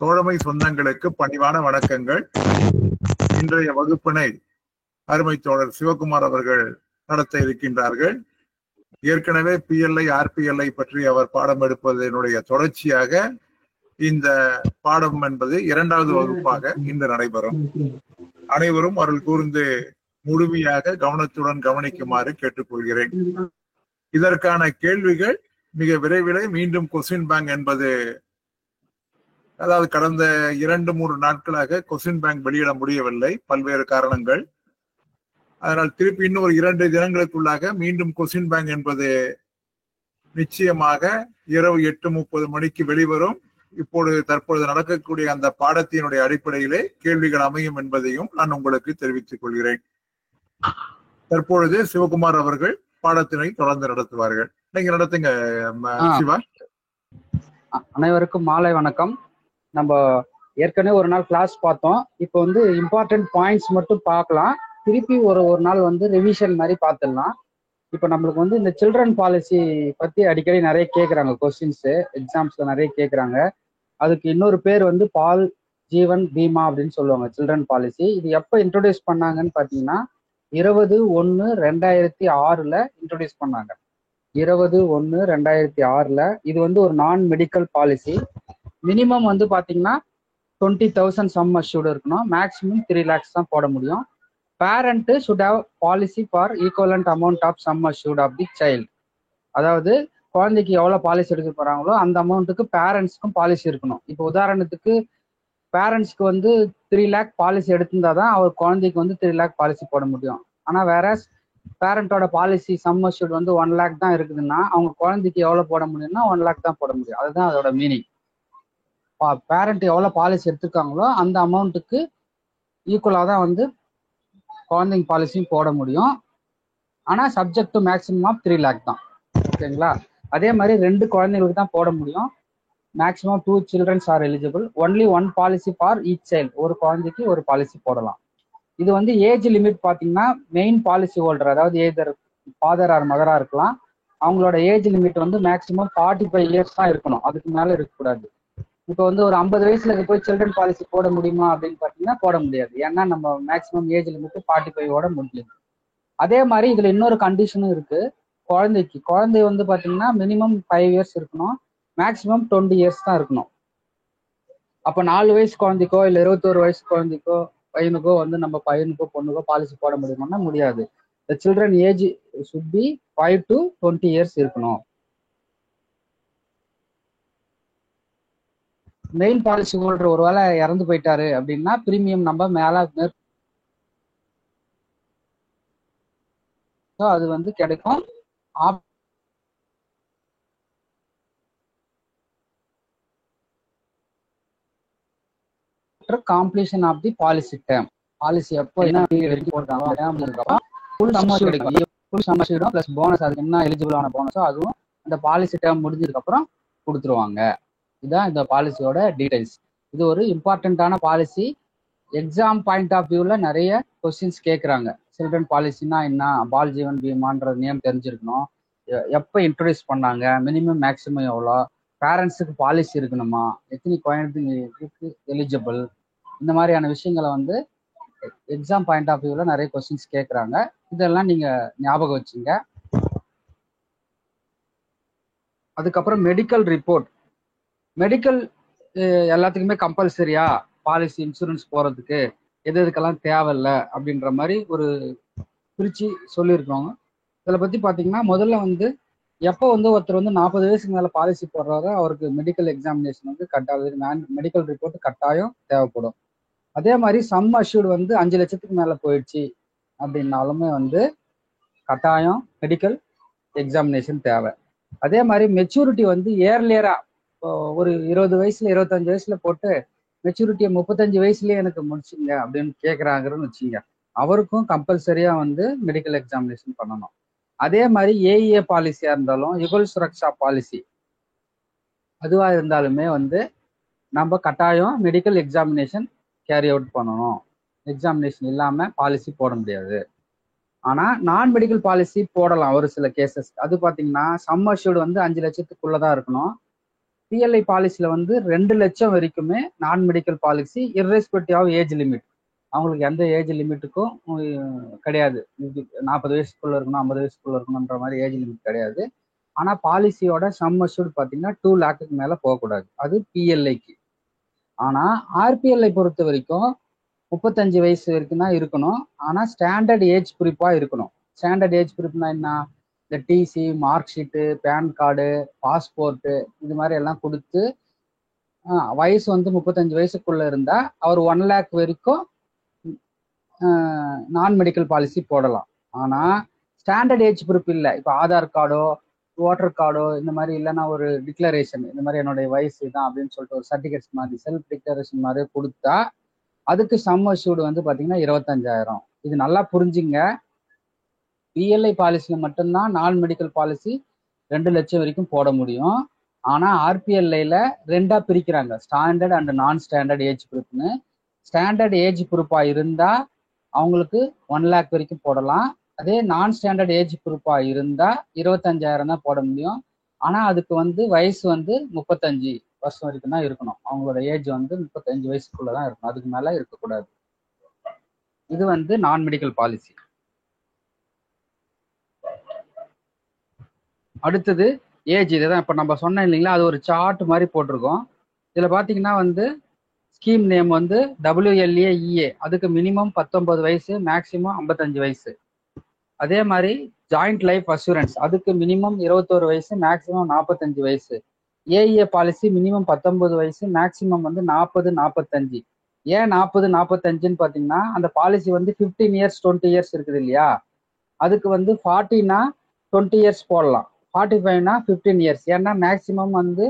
தோழமை சொந்தங்களுக்கு பணிவான வணக்கங்கள். இன்றைய வகுப்பினை அருமை தோழர் சிவகுமார் அவர்கள் நடத்த இருக்கின்றார்கள். ஏற்கனவே PLI RPLI பற்றி அவர் பாடம் எடுப்பதனுடைய தொடர்ச்சியாக இந்த பாடம் என்பது 2வது வகுப்பாக இன்று நடைபெறும். அனைவரும் அருள் கூர்ந்து முழுமையாக கவனத்துடன் கவனிக்குமாறு கேட்டுக்கொள்கிறேன். இதற்கான கேள்விகள் மிக விரைவில் மீண்டும் கொஸ்டின் பேங்க் என்பது, அதாவது கடந்த 2-3 நாட்களாக கொஸ்டின் பேங்க் வெளியிட முடியவில்லை, பல்வேறு காரணங்கள். அதனால் திருப்பி இன்னும் ஒரு 2 தினங்களுக்குள்ளாக மீண்டும் கொஸ்டின் பேங்க் என்பது நிச்சயமாக இரவு 8:30 மணிக்கு வெளிவரும். தற்பொழுது நடக்கக்கூடிய அந்த பாடத்தினுடைய அடிப்படையிலே கேள்விகள் அமையும் என்பதையும் நான் உங்களுக்கு தெரிவித்துக் கொள்கிறேன். தற்பொழுது சிவகுமார் அவர்கள் பாடத்தினை தொடர்ந்து நடத்துவார்கள். நீங்க நடத்துங்க சிவா. அனைவருக்கும் மாலை வணக்கம். நம்ம ஏற்கனவே ஒரு நாள் கிளாஸ் பார்த்தோம். இப்போ இம்பார்ட்டன்ட் பாயிண்ட்ஸ் மட்டும் பார்க்கலாம். திருப்பி ஒரு நாள் ரிவிஷன் மாதிரி பார்த்துடலாம். இப்போ நம்மளுக்கு இந்த சில்ட்ரன் பாலிசி பத்தி அடிக்கடி நிறைய கேட்குறாங்க. கொஸ்டின்ஸ் எக்ஸாம்ஸ்ல நிறைய கேட்குறாங்க. அதுக்கு இன்னொரு பேர் பால் ஜீவன் பீமா அப்படின்னு சொல்லுவாங்க, சில்ட்ரன் பாலிசி. இது எப்போ இன்ட்ரோடியூஸ் பண்ணாங்கன்னு பார்த்தீங்கன்னா 20/1/2006 இன்ட்ரோடியூஸ் பண்ணாங்க. 20/1/2006 இது ஒரு நான் மெடிக்கல் பாலிசி. மினிமம் பார்த்தீங்கன்னா 20,000 சம் அஷ்யூர்டு இருக்கணும். மேக்ஸிமம் 3 lakhs தான் போட முடியும். Parent should have policy for equivalent amount of sum assured of the child. அதாவது குழந்தைக்கு எவ்வளோ பாலிசி எடுக்க போறாங்களோ அந்த அமௌண்ட்டுக்கு பேரண்ட்ஸ்க்கும் பாலிசி இருக்கணும். இப்போ உதாரணத்துக்கு பேரண்ட்ஸ்க்கு 3 lakh பாலிசி எடுத்திருந்தாதான் அவர் குழந்தைக்கு 3 lakh பாலிசி போட முடியும். ஆனால் வேற பேரண்டோட பாலிசி சம் அஷ்யூர்டு 1 lakh தான் இருக்குதுன்னா அவங்க குழந்தைக்கு எவ்வளோ போட முடியும்னா 1 lakh தான் போட முடியும். அதுதான் அதோட மீனிங். பேரண்ட் எவ்வளோ பாலிசி எடுத்துருக்காங்களோ அந்த அமௌண்ட்டுக்கு ஈக்குவலாக தான் குழந்தைங்க பாலிசியும் போட முடியும். ஆனால் subject to maximum of 3 lakh தான். ஓகேங்களா? அதே மாதிரி 2 குழந்தைங்களுக்கு தான் போட முடியும். Maximum 2 children are eligible. Only 1 policy for each child. ஒரு குழந்தைக்கு ஒரு பாலிசி போடலாம். இது ஏஜ் லிமிட் பார்த்தீங்கன்னா மெயின் பாலிசி ஹோல்டர், அதாவது ஏதர் ஃபாதர் ஆர் மதரா இருக்கலாம். அவங்களோட ஏஜ் லிமிட் மேக்ஸிமம் 45 years தான் இருக்கணும். அதுக்கு மேலே இருக்கக்கூடாது. இப்போ ஒரு 50 வயசுல போய் சில்ட்ரன் பாலிசி போட முடியுமா அப்படின்னு பார்த்தீங்கன்னா போட முடியாது. ஏன்னா நம்ம மேக்ஸிமம் ஏஜ் லிமிட் 45 முடியும். அதே மாதிரி இதுல இன்னொரு கண்டிஷனும் இருக்கு. குழந்தை பார்த்தீங்கன்னா மினிமம் 5 years இருக்கணும். மேக்ஸிமம் 20 years தான் இருக்கணும். அப்போ 4 வயசு குழந்தைக்கோ இல்லை 21 வயசு குழந்தைக்கோ பையனுக்கோ நம்ம பையனுக்கோ பொண்ணுக்கோ பாலிசி போட முடியுமான்னா முடியாது. The children age should be 5 to 20 years இருக்கணும். மெயின் பாலிசி ஹோல்டர் ஒருவேளை இறந்து போயிட்டாரு அப்படின்னா பிரீமியம் நம்ம அது கிடைக்கும். Completion of the policy term. Policy எப்போ என்ன பிளஸ் போனஸ், அதுக்கு என்ன எலிஜிபிளான போனஸோ அதுவும் இந்த பாலிசி டேர்ம் முடிஞ்சதுக்கு அப்புறம் கொடுத்துருவாங்க. இதுதான் இந்த பாலிசியோட டீடைல்ஸ். இது ஒரு இம்பார்ட்டண்ட்டான பாலிசி. எக்ஸாம் பாயிண்ட் ஆஃப் வியூவில் நிறைய கொஸ்டின்ஸ் கேட்குறாங்க. சில்ட்ரன் பாலிசினா என்ன, பால் ஜீவன் பீமான்ற நேம் தெரிஞ்சிருக்கணும், எப்போ இன்ட்ரோடியூஸ் பண்ணாங்க, மினிமம் மேக்ஸிமம் எவ்வளோ, பேரண்ட்ஸுக்கு பாலிசி இருக்கணுமா, எத்தனை குழந்தைங்களுக்கு எலிஜிபிள், இந்த மாதிரியான விஷயங்களை எக்ஸாம் பாயிண்ட் ஆஃப் வியூவில் நிறைய கொஸ்டின்ஸ் கேட்குறாங்க. இதெல்லாம் நீங்கள் ஞாபகம் வச்சுங்க. அதுக்கப்புறம் மெடிக்கல் ரிப்போர்ட். மெடிக்கல் எல்லாத்துக்குமே கம்பல்சரியா பாலிசி இன்சூரன்ஸ் போகிறதுக்கு எதுக்கெல்லாம் தேவையில்லை அப்படின்ற மாதிரி ஒரு பிரித்து சொல்லியிருக்கோங்க. இதில் பற்றி பார்த்தீங்கன்னா முதல்ல எப்போ ஒருத்தர் 40 வயசுக்கு மேலே பாலிசி போடுறாரோ அவருக்கு மெடிக்கல் எக்ஸாமினேஷன் கட்டாயம், மெடிக்கல் ரிப்போர்ட் கட்டாயம் தேவைப்படும். அதே மாதிரி சம் அஷ்யூர்டு 5 லட்சத்துக்கு மேலே போயிடுச்சு அப்படின்னாலுமே கட்டாயம் மெடிக்கல் எக்ஸாமினேஷன் தேவை. அதே மாதிரி மெச்சூரிட்டி ஏர்லியரா ஒரு 20 வயசுல 25 வயசுல போட்டு மெச்சூரிட்டியை 35 வயசுலயே எனக்கு முடிச்சுங்க அப்படின்னு கேட்குறாங்கன்னு வச்சுங்க, அவருக்கும் கம்பல்சரியா மெடிக்கல் எக்ஸாமினேஷன் பண்ணணும். அதே மாதிரி ஏஇஏ பாலிசியா இருந்தாலும் யுகல் சுரக்ஷா பாலிசி அதுவா இருந்தாலுமே நம்ம கட்டாயம் மெடிக்கல் எக்ஸாமினேஷன் கேரி அவுட் பண்ணணும். எக்ஸாமினேஷன் இல்லாம பாலிசி போட முடியாது. ஆனா நான் மெடிக்கல் பாலிசி போடலாம் ஒரு சில கேசஸ். அது பாத்தீங்கன்னா சம் அஷ்யூர்டு 5 லட்சத்துக்குள்ளதான் இருக்கணும். பிஎல்ஐ பாலிசியில வந்து 2 லட்சம் வரைக்குமே நான் medical policy irrespective of age limit. அவங்களுக்கு எந்த ஏஜ் லிமிட்டுக்கும் கிடையாது. 40 வயசுக்குள்ள இருக்கணும், 50 வயசுக்குள்ள இருக்கணும்ன்ற மாதிரி ஏஜ் லிமிட் கிடையாது. ஆனா பாலிசியோட சம் அஷ்யூர்ட் பாத்தீங்கன்னா 2 லேக்குக்கு மேல போகக்கூடாது. அது பிஎல்ஐக்கு. ஆனா ஆர்பிஎல்ஐ பொறுத்த வரைக்கும் 35 வயசு வரைக்கும் தான் இருக்கணும். ஆனா ஸ்டாண்டர்ட் ஏஜ் குறிப்பா இருக்கணும். ஸ்டாண்டர்ட் ஏஜ் குறிப்புனா என்ன? இந்த TC, mark sheet, PAN card, passport இது மாதிரி எல்லாம் கொடுத்து வயசு வந்து 35 வயசுக்குள்ள இருந்தா அவர் 1 லேக் வரைக்கும் நான் மெடிக்கல் பாலிசி போடலாம். ஆனா ஸ்டாண்டர்ட் ஏஜ் ப்ரூஃப் இல்லை. இப்போ ஆதார் கார்டோ ஓட்டர் கார்டோ இந்த மாதிரி இல்லைன்னா ஒரு டிக்ளரேஷன், இந்த மாதிரி என்னுடைய வயசு தான் அப்படின்னு சொல்லிட்டு ஒரு சர்டிஃபிகேட்ஸ் மாதிரி செல்ஃப் டிக்ளரேஷன் மாதிரி கொடுத்தா அதுக்கு சம் அஷ்யூர்டு வந்து பாத்தீங்கன்னா 25,000. இது நல்லா புரிஞ்சுங்க. பிஎல்ஐ பாலிசியில மட்டும்தான் நான் மெடிக்கல் பாலிசி 2 லட்சம் வரைக்கும் போட முடியும். ஆனா ஆர்பிஎல்ஐல 2ஆ பிரிக்கிறாங்க, standard and non standard age குரூப்னு. Standard age குரூப்பா இருந்தா அவங்களுக்கு 1 லேக் வரைக்கும் போடலாம். அதே நான் ஸ்டாண்டர்ட் ஏஜ் குரூப்பா இருந்தா 25,000 தான் போட முடியும். ஆனா அதுக்கு வந்து வயசு வந்து 35 வருஷம் வரைக்கும் தான் இருக்கணும். அவங்களோட ஏஜ் வந்து 35 வயசுக்குள்ளதான் இருக்கணும், அதுக்கு மேல இருக்கக்கூடாது. இது வந்து நான் மெடிக்கல் பாலிசி. அடுத்தது ஏஜ். இதுதான் இப்ப நம்ம சொன்னோம் இல்லைங்களா, அது ஒரு சார்ட் மாதிரி போட்டிருக்கோம். இதுல பாத்தீங்கன்னா வந்து ஸ்கீம் நேம் வந்து WLAEA, அதுக்கு மினிமம் 19 வயசு, மேக்சிமம் 55 வயசு. அதே மாதிரி ஜாயிண்ட் லைஃப் அசூரன்ஸ், அதுக்கு மினிமம் 21 வயசு, மேக்சிமம் 45 வயசு. ஏஇஏ பாலிசி மினிமம் 19 வயசு, மேக்சிமம் வந்து 40-45. ஏன் 40-45ன்னு பாத்தீங்கன்னா அந்த பாலிசி வந்து 15 இயர்ஸ் 20 இயர்ஸ் இருக்குது இல்லையா, அதுக்கு வந்து 40னா 20 இயர்ஸ் போடலாம், 45னா 15 இயர்ஸ். ஏன்னா மேக்சிமம் வந்து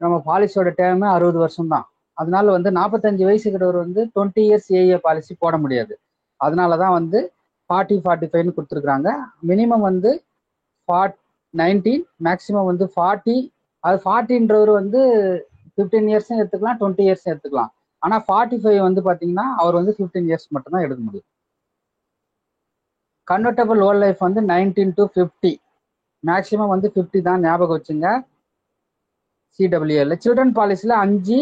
நம்ம பாலிசியோட டேர்மே 60 வருஷம் தான். அதனால வந்து 45 வயசுக்கிறவர் வந்து 20 இயர்ஸ் ஏஇஏ பாலிசி போட முடியாது. அதனாலதான் வந்து 40-45ன்னு கொடுத்துருக்குறாங்க. மினிமம் வந்து 19, மேக்சிமம் வந்து 40. அது 40ன்றவர் வந்து 15 இயர்ஸும் எடுத்துக்கலாம், 20 இயர்ஸும் எடுத்துக்கலாம். ஆனா 45 வந்து பாத்தீங்கன்னா அவர் வந்து 15 இயர்ஸ் மட்டும் தான் எடுக்க முடியும். கன்வெர்டபிள் ஹோல் லைஃப் வந்து 19 to 50, மேக்சிமம் வந்து 50 தான், ஞாபகம் வச்சுங்க. சிடபிள்யூஎல் சில்ட்ரன் பாலிசியில 5,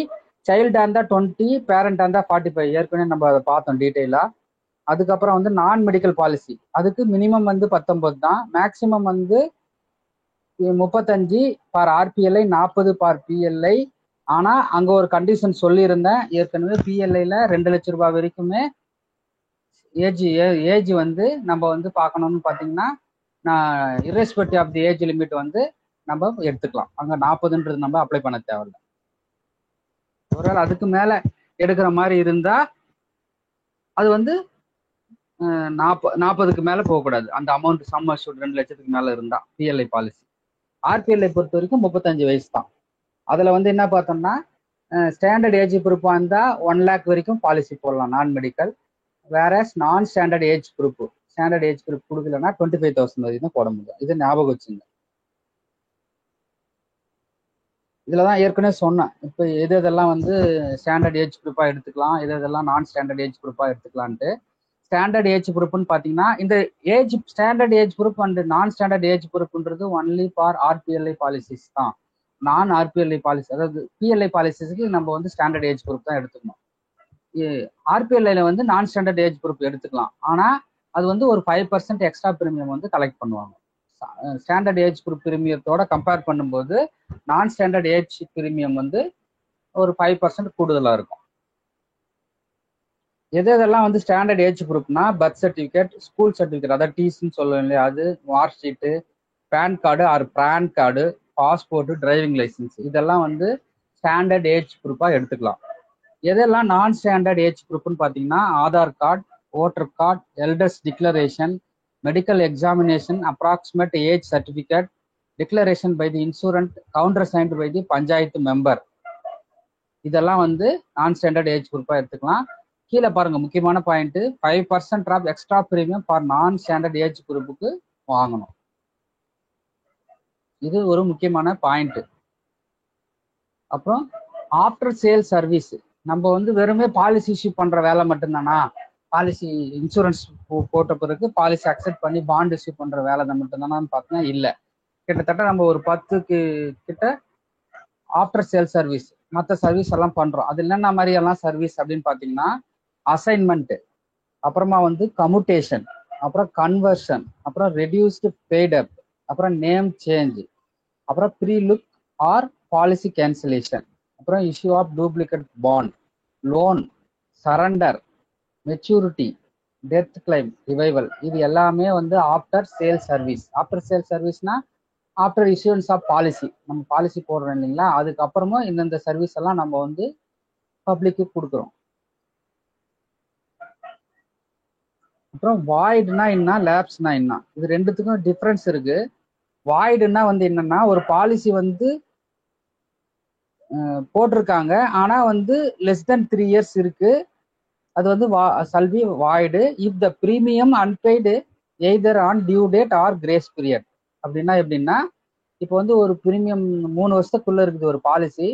சைல்டா இருந்தா 20, பேரண்டா இருந்தா 45. ஏற்கனவே நம்ம அதை பார்த்தோம் டீட்டெயிலா. அதுக்கப்புறம் வந்து நான் மெடிக்கல் பாலிசி, அதுக்கு மினிமம் வந்து 19 தான், மேக்சிமம் வந்து 35 ஃபார் ஆர்பிஎல்ஐ, 40 ஃபார் பிஎல்ஐ. ஆனா அங்க ஒரு கண்டிஷன் சொல்லியிருந்தேன் ஏற்கனவே, பிஎல்ஐல 2 லட்சம் ரூபாய் வரைக்குமே ஏஜ் வந்து நம்ம வந்து பார்க்கணும்னு பாத்தீங்கன்னா irrespective of the age limit வந்து நம்ம எடுத்துக்கலாம். அங்க 40ன்றது நம்ம அப்ளை பண்ண தேவையில்லை. ஒருவேளை அதுக்கு மேல எடுக்கிற மாதிரி இருந்தா அது வந்து 40க்கு மேல போகக்கூடாது. அந்த அமௌண்ட் சம் அஷ்யூர்ட் 2 லட்சத்துக்கு மேல இருந்தா பிஎல்ஐ பாலிசி. ஆர்பிஎல்ஐ பொறுத்த வரைக்கும் 35 வயசு தான். அதுல வந்து என்ன பார்த்தோம்னா ஸ்டாண்டர்ட் ஏஜ் குரூப்பா இருந்தா 1 லேக் வரைக்கும் பாலிசி போடலாம் நான் மெடிக்கல். வேற நான் standard age group, standard age group கொடுக்கலன்னா 25,000 வரைக்கும் தான் போட முடியும். இது ஞாபகம் வச்சுங்க. இதுலதான் ஏற்கனவே சொன்னேன் இப்போ எதெல்லாம் வந்து ஸ்டாண்டர்ட் ஏஜ் குரூப்பா எடுத்துக்கலாம், எதெல்லாம் நான் ஸ்டாண்டர்ட் ஏஜ் குரூப்பா எடுத்துக்கலான்ட்டு. ஸ்டாண்டர்ட் ஏஜ் குரூப்னு பாத்தீங்கன்னா இந்த age standard age group and non standard age குரூப்ன்றது ஒன்லி ஃபார் ஆர்பிஎல்ஐ பாலிசிஸ் தான். நான் ஆர்பிஎல்ஐ பாலிசி, அதாவது பிஎல்ஐ பாலிசிஸ்க்கு நம்ம வந்து ஸ்டாண்டர்ட் ஏஜ் குரூப் தான் எடுத்துக்கணும். ஆர்பிஎல்ஐல வந்து நான் ஸ்டாண்டர்ட் ஏஜ் குரூப் எடுத்துக்கலாம். ஆனா அது வந்து ஒரு 5% எக்ஸ்ட்ரா பிரீமியம் வந்து கலெக்ட் பண்ணுவாங்க. ஸ்டாண்டர்ட் ஏஜ் குரூப் பிரீமியத்தோட கம்பேர் பண்ணும்போது நான் ஸ்டாண்டர்ட் ஏஜ் பிரீமியம் வந்து ஒரு 5% கூடுதலா இருக்கும். எதெல்லாம் வந்து ஸ்டாண்டர்ட் ஏஜ் குரூப்னா பர்த் சர்டிபிகேட், ஸ்கூல் சர்டிபிகேட், அதாவது டிசின்னு சொல்லுவோம் இல்லையா, அது, mark sheet, PAN card or PAN card, passport, driving licence, இதெல்லாம் வந்து ஸ்டாண்டர்ட் ஏஜ் குரூப்பா எடுத்துக்கலாம். எதெல்லாம் நான் ஸ்டாண்டர்ட் ஏஜ் குரூப்னு பாத்தீங்கன்னா Aadhaar card, voter card, elders declaration, medical examination, approximate age certificate, declaration by the insurance, countersigned by the panchayat member, இதெல்லாம் வந்து நான் ஸ்டாண்டர்ட் ஏஜ் குரூப்பா எடுத்துக்கலாம். கீழே பாருங்க முக்கியமான point, 5% of extra premium for non standard age குரூப்புக்கு வாங்கணும். இது ஒரு முக்கியமான பாயிண்ட். அப்புறம் ஆஃப்டர் சேல் சர்வீஸ், நம்ம வந்து வெறுமே பாலிசி இஷ்யூ பண்ற வேலை மட்டும்தானா, பாலிசி இன்சூரன்ஸ் போட்ட பிறகு பாலிசி அக்செப்ட் பண்ணி பாண்ட் இஷ்யூ பண்ற வேலை மட்டும்தானான்னு பார்த்தீங்கன்னா இல்லை. கிட்டத்தட்ட நம்ம ஒரு 10 கிட்ட ஆஃப்டர் சேல் சர்வீஸ் மற்ற சர்வீஸ் எல்லாம் பண்றோம். அது என்னென்ன மாதிரி எல்லாம் சர்வீஸ் அப்படின்னு பார்த்தீங்கன்னா, அசைன்மெண்ட், அப்புறமா வந்து கம்யூட்டேஷன், அப்புறம் கன்வர்ஷன், அப்புறம் ரெடியூஸ்டு பெய்ட் அப், அப்புறம் நேம் சேஞ்ச், அப்புறம் free look or policy cancellation, அப்புறம் issue of duplicate bond, loan, surrender, maturity, death claim, revival, இது எல்லாமே வந்து after sale service. After sale சர்வீஸ்னா ஆஃப்டர் இஷ்யூன்ஸ் ஆஃப் பாலிசி, நம்ம பாலிசி போடுறோம் இல்லைங்களா, அதுக்கப்புறமும் இந்தந்த சர்வீஸ் எல்லாம் நம்ம வந்து பப்ளிக்கு கொடுக்குறோம். அப்புறம் வாய்டுனா என்ன, லேப்ஸ்னா என்ன, இது ரெண்டுத்துக்கும் டிஃப்ரென்ஸ் இருக்கு. வாய்டுனா வந்து என்னன்னா, ஒரு பாலிசி வந்து போட்டிருக்காங்க, ஆனா வந்து லெஸ் தென் 3 years இருக்கு, அது வந்து shall be void if the premium unpaid either on due date or grace period. அப்படின்னா எப்படின்னா, இப்போ வந்து ஒரு பிரீமியம் 3 வருஷத்துக்குள்ள இருக்குது ஒரு பாலிசி,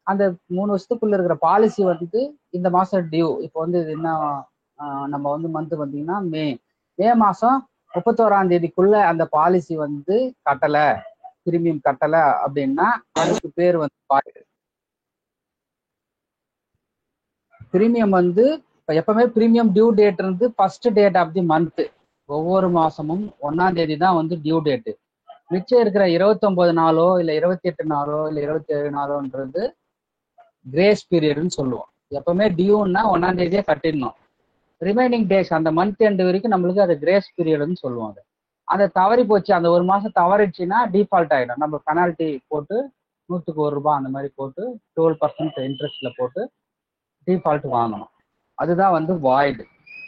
அந்த 3 வருஷத்துக்குள்ள இருக்கிற பாலிசி வந்து இந்த மாசம் டியூ, இப்போ வந்து இது என்ன நம்ம வந்து மந்த் பார்த்தீங்கன்னா மே மாசம் 31ஆம் தேதிக்குள்ள அந்த பாலிசி வந்து கட்டல, பிரீமியம் கட்டல அப்படின்னா அதுக்கு பேர் வந்து வாய்டு. பிரீமியம் வந்து எப்பவுமே பிரீமியம் டியூ டேட் இருந்து first date of the month, ஒவ்வொரு மாசமும் 1ஆம் தேதி தான் வந்து டியூ டேட்டு. மிச்சம் இருக்கிற 29 நாளோ இல்லை 28 நாளோ இல்லை 27 நாளோன்றது கிரேஸ் பீரியட்னு சொல்லுவோம். எப்பவுமே டியூன்னா 1ஆம் தேதியே கட்டிடணும். ரிமைனிங் டேஸ் அந்த மந்த் எண்டு வரைக்கும் நம்மளுக்கு அது கிரேஸ் பீரியட்னு சொல்லுவோம். அது தவறி போச்சு, அந்த ஒரு மாசம் தவறிச்சுன்னா டிஃபால்ட் ஆயிடும். நம்ம பெனால்ட்டி போட்டு 100க்கு ₹1 அந்த மாதிரி போட்டு 12% இன்ட்ரெஸ்ட்ல போட்டு டிஃபால்ட் வாங்கணும். அதுதான் வந்து வாய்டு.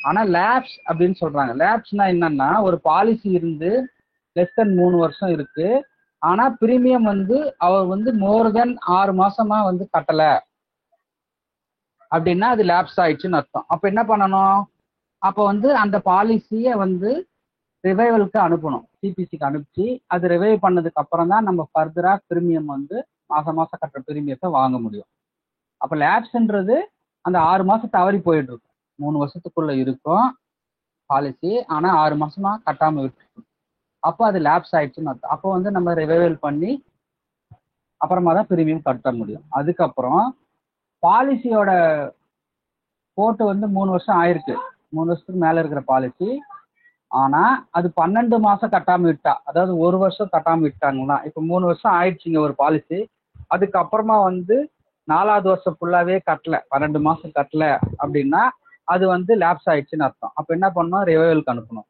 ஆனா லேப்ஸ் அப்படின்னு சொல்றாங்க. லேப்ஸ்னா என்னன்னா, ஒரு பாலிசி இருந்து லெஸ் தென் 3 வருஷம் இருக்கு, ஆனா பிரீமியம் வந்து அவர் வந்து மோர் தென் 6 மாசமா வந்து கட்டல அப்படின்னா அது லேப்ஸ் ஆயிடுச்சுன்னு அர்த்தம். அப்ப என்ன பண்ணணும், அப்ப வந்து அந்த பாலிசியை வந்து ரிவைவலுக்கு அனுப்பணும், சிபிசிக்கு அனுப்பிச்சு அது ரிவைவ் பண்ணதுக்கு அப்புறம் தான் நம்ம ஃபர்தரா பிரீமியம் வந்து மாசம் கட்டுற பிரீமியத்தை வாங்க முடியும். அப்ப லேப்ஸ்ன்றது அந்த 6 மாசம் தவறி போயிட்டு இருக்கும். 3 வருஷத்துக்குள்ள இருக்கும் பாலிசி, ஆனா 6 மாசமா கட்டாம விட்டு, அப்போ அது லேப்ஸ் ஆயிடுச்சுன்னு அர்த்தம். அப்போ வந்து நம்ம ரிவைவல் பண்ணி அப்புறமா தான் பிரீமியம் கட்ட முடியும். அதுக்கப்புறம் பாலிசியோட போட்டு வந்து 3 வருஷம் ஆயிருக்கு, 3 வருஷத்துக்கு மேல இருக்கிற பாலிசி, ஆனா அது 12 மாசம் கட்டாம விட்டா, அதாவது 1 வருஷம் கட்டாம விட்டாங்கன்னா, இப்போ 3 வருஷம் ஆயிடுச்சுங்க ஒரு பாலிசி, அதுக்கப்புறமா வந்து 4வது வருஷம் ஃபுல்லாவே கட்டல, 12 மாசம் கட்டல அப்படின்னா அது வந்து லேப்ஸ் ஆயிடுச்சுன்னு அர்த்தம். அப்ப என்ன பண்ணணும், ரிவைவலுக்கு அனுப்பணும்.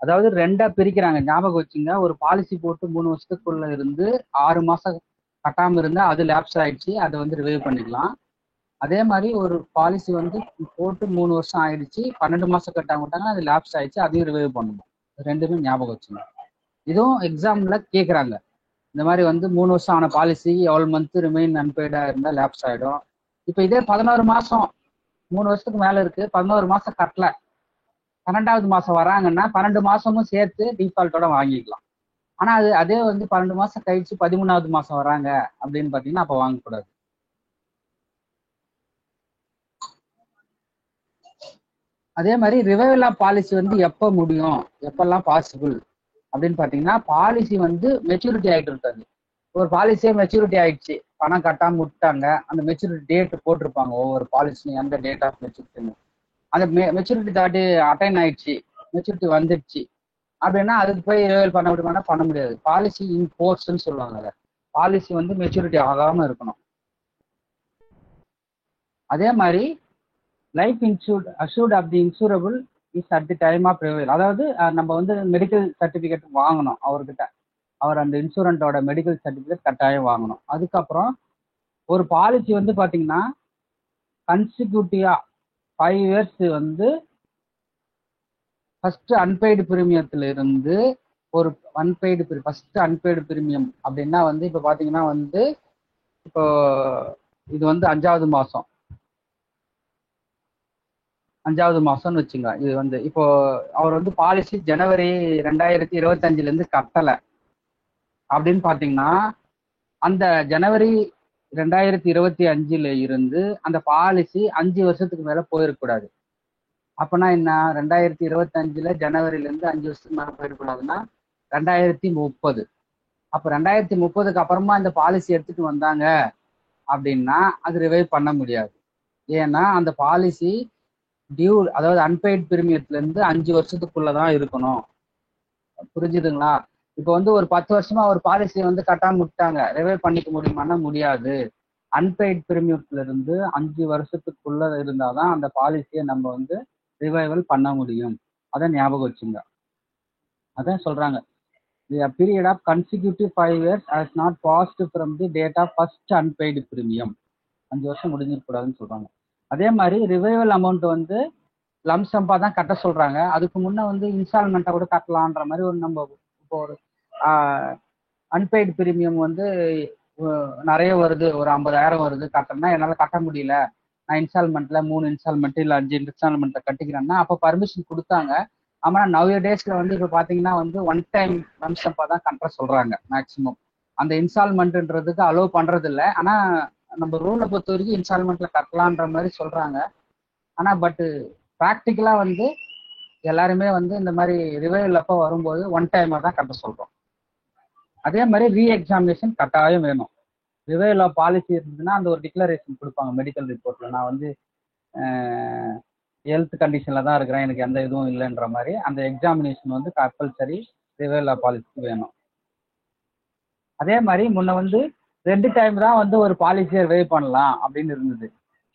அதாவது 2ஆ பிரிக்கிறாங்க, ஞாபகம் வச்சுங்க. ஒரு பாலிசி போட்டு 3 வருஷத்துக்குள்ள இருந்து 6 மாசம் கட்டாம இருந்தா அது லேப்ஸ் ஆயிடுச்சு, அதை வந்து ரிவைவ் பண்ணிக்கலாம். அதே மாதிரி ஒரு பாலிசி வந்து போட்டு 3 வருஷம் ஆயிடுச்சு, 12 மாசம் கட்டாம விட்டாங்க, அது லேப்ஸ் ஆயிடுச்சு, அதையும் ரிவைவ் பண்ணணும். ரெண்டுமே ஞாபகம் வச்சுங்க. இதுவும் எக்ஸாம்ல கேட்குறாங்க. இந்த மாதிரி வந்து 3 வருஷம் ஆன பாலிசி எவ்வளவு மந்த் ரிமைன் அன்பெய்டா இருந்தா லேப்ஸ் ஆயிடும். இப்போ இதே 11 மாசம் 3 வருஷத்துக்கு மேல இருக்கு, 11 மாசம் கட்டல, 12வது மாசம் வராங்கன்னா 12 மாசமும் சேர்த்து டிஃபால்ட்டோட வாங்கிக்கலாம். ஆனா அதே வந்து 12 மாசம் கழிச்சு 13வது மாசம் வராங்க அப்படின்னு பாத்தீங்கன்னா அப்ப வாங்கக்கூடாது. அதே மாதிரி ரிவைவல் ஆஃப் பாலிசி வந்து எப்போ முடியும், எப்பெல்லாம் பாசிபிள் அப்படின்னு பாத்தீங்கன்னா, பாலிசி வந்து மெச்சூரிட்டி ஆகிட்டு இருக்காது. ஒரு பாலிசியே மெச்சூரிட்டி ஆயிடுச்சு, பணம் கட்டாம விட்டாங்க, அந்த மெச்சூரிட்டி டேட் போட்டிருப்பாங்க ஒவ்வொரு பாலிசியும், எந்த டேட் ஆஃப் மெச்சூரிட்டின்னு. அந்த மெச்சூரிட்டி தாட்டி அட்டைன் ஆயிடுச்சு, மெச்சூரிட்டி வந்துடுச்சு அப்படின்னா அதுக்கு போய் ரிவைவல் பண்ண முடியுமானா பண்ண முடியாது. பாலிசி இன் ஃபோர்ஸ்ன்னு சொல்லுவாங்க. பாலிசி வந்து மெச்சூரிட்டி ஆகாம இருக்கணும். அதே மாதிரி life assured of the insurable is at the time of revival. அதாவது நம்ம வந்து மெடிக்கல் சர்டிஃபிகேட் வாங்கணும் அவர்கிட்ட, அவர் அந்த இன்சூரன்ஸோட மெடிக்கல் சர்டிஃபிகேட் கட்டாயம் வாங்கணும். அதுக்கப்புறம் ஒரு பாலிசி வந்து பாத்தீங்கன்னா கன்சிக்யூட்டிவா 5 years வந்து ஃபர்ஸ்ட் அன்பெய்டு பிரீமியத்துல இருந்து ஒரு ஃபர்ஸ்ட் அன்பெய்டு பிரீமியம் அப்படின்னா வந்து இப்போ பாத்தீங்கன்னா வந்து இப்போ இது வந்து 5வது மாசம்னு வச்சுங்க. இது வந்து இப்போ அவர் வந்து பாலிசி ஜனவரி 2025 இருந்து கட்டல அப்படின்னு பாத்தீங்கன்னா, அந்த ஜனவரி 2025 இருந்து அந்த பாலிசி 5 வருஷத்துக்கு மேல போயிருக்கூடாது. அப்பனா என்ன, 2025 ஜனவரில இருந்து 5 வருஷத்துக்கு மேல போயிடக்கூடாதுன்னா 2030. அப்ப 2030க்கு அப்புறமா இந்த பாலிசி எடுத்துட்டு வந்தாங்க அப்படின்னா அது ரிவைவ் பண்ண முடியாது. ஏன்னா அந்த பாலிசி டியூ, அதாவது அன்பெய்ட் பிரீமியத்துல இருந்து 5 வருஷத்துக்குள்ளதான் இருக்கணும். புரிஞ்சுதுங்களா? இப்போ வந்து ஒரு 10 வருஷமா ஒரு பாலிசியை வந்து கட்டாம விட்டாங்க, ரிவைவ் பண்ணிக்க முடியுமான்னா முடியாது. அன்பெய்ட் பிரீமியத்துல இருந்து 5 வருஷத்துக்குள்ள இருந்தாதான் அந்த பாலிசியை நம்ம வந்து ரிவைவல் பண்ண முடியும். அதை ஞாபகம் வச்சுங்க. அதான் சொல்றாங்க, a period of consecutive 5 years has not passed from the date of first unpaid premium. 5 வருஷம் முடிஞ்சிடக்கூடாதுன்னு சொல்றாங்க. அதே மாதிரி ரிவைவல் அமௌண்ட் வந்து லம்சம்பா தான் கட்ட சொல்றாங்க. அதுக்கு முன்ன வந்து இன்ஸ்டால்மெண்ட்டை கூட கட்டலான்ற மாதிரி ஒரு நம்ம இப்போ ஒரு அன்பெய்டு பிரீமியம் வந்து நிறைய வருது, ஒரு 50,000 வருது கட்டணும்னா என்னால் கட்ட முடியல, நான் இன்ஸ்டால்மெண்ட்ல 3 இன்ஸ்டால்மெண்ட் இல்லை 5 இன்ஸ்டால்மெண்ட்ல கட்டிக்கிறேன்னா அப்போ பர்மிஷன் கொடுத்தாங்க. ஆமா, நவ் டேஸ்ல வந்து இப்போ பாத்தீங்கன்னா வந்து ஒன் டைம் லம்சம்பா தான் கட்ட சொல்றாங்க மேக்சிமம். அந்த இன்ஸ்டால்மெண்ட்ன்றதுக்கு அலோவ் பண்றது இல்லை. ஆனா நம்ம ரூலை பொறுத்த வரைக்கும் இன்ஸ்டால்மெண்ட்ல கட்டலான்ற மாதிரி சொல்றாங்க. ஆனா பட் ப்ராக்டிக்கலா வந்து எல்லாருமே வந்து இந்த மாதிரி ரிவைவல் அப்போ வரும்போது ஒன் டைமா தான் கட்ட சொல்றோம். அதே மாதிரி ரீ எக்ஸாமினேஷன் கட்டாயம் வேணும். ரிவைவல் ஆஃப் பாலிசி இருந்ததுன்னா அந்த ஒரு டிக்ளரேஷன் கொடுப்பாங்க மெடிக்கல் ரிப்போர்ட்ல, நான் வந்து ஹெல்த் கண்டிஷன்ல தான் இருக்கிறேன், எனக்கு எந்த இதுவும் இல்லைன்ற மாதிரி அந்த எக்ஸாமினேஷன் வந்து கம்பல்சரி ரிவைவல் ஆஃப் பாலிசிக்கு வேணும். அதே மாதிரி முன்ன வந்து 2 டைம் தான் வந்து ஒரு பாலிசியை ரிவைவ் பண்ணலாம் அப்படின்னு இருந்தது.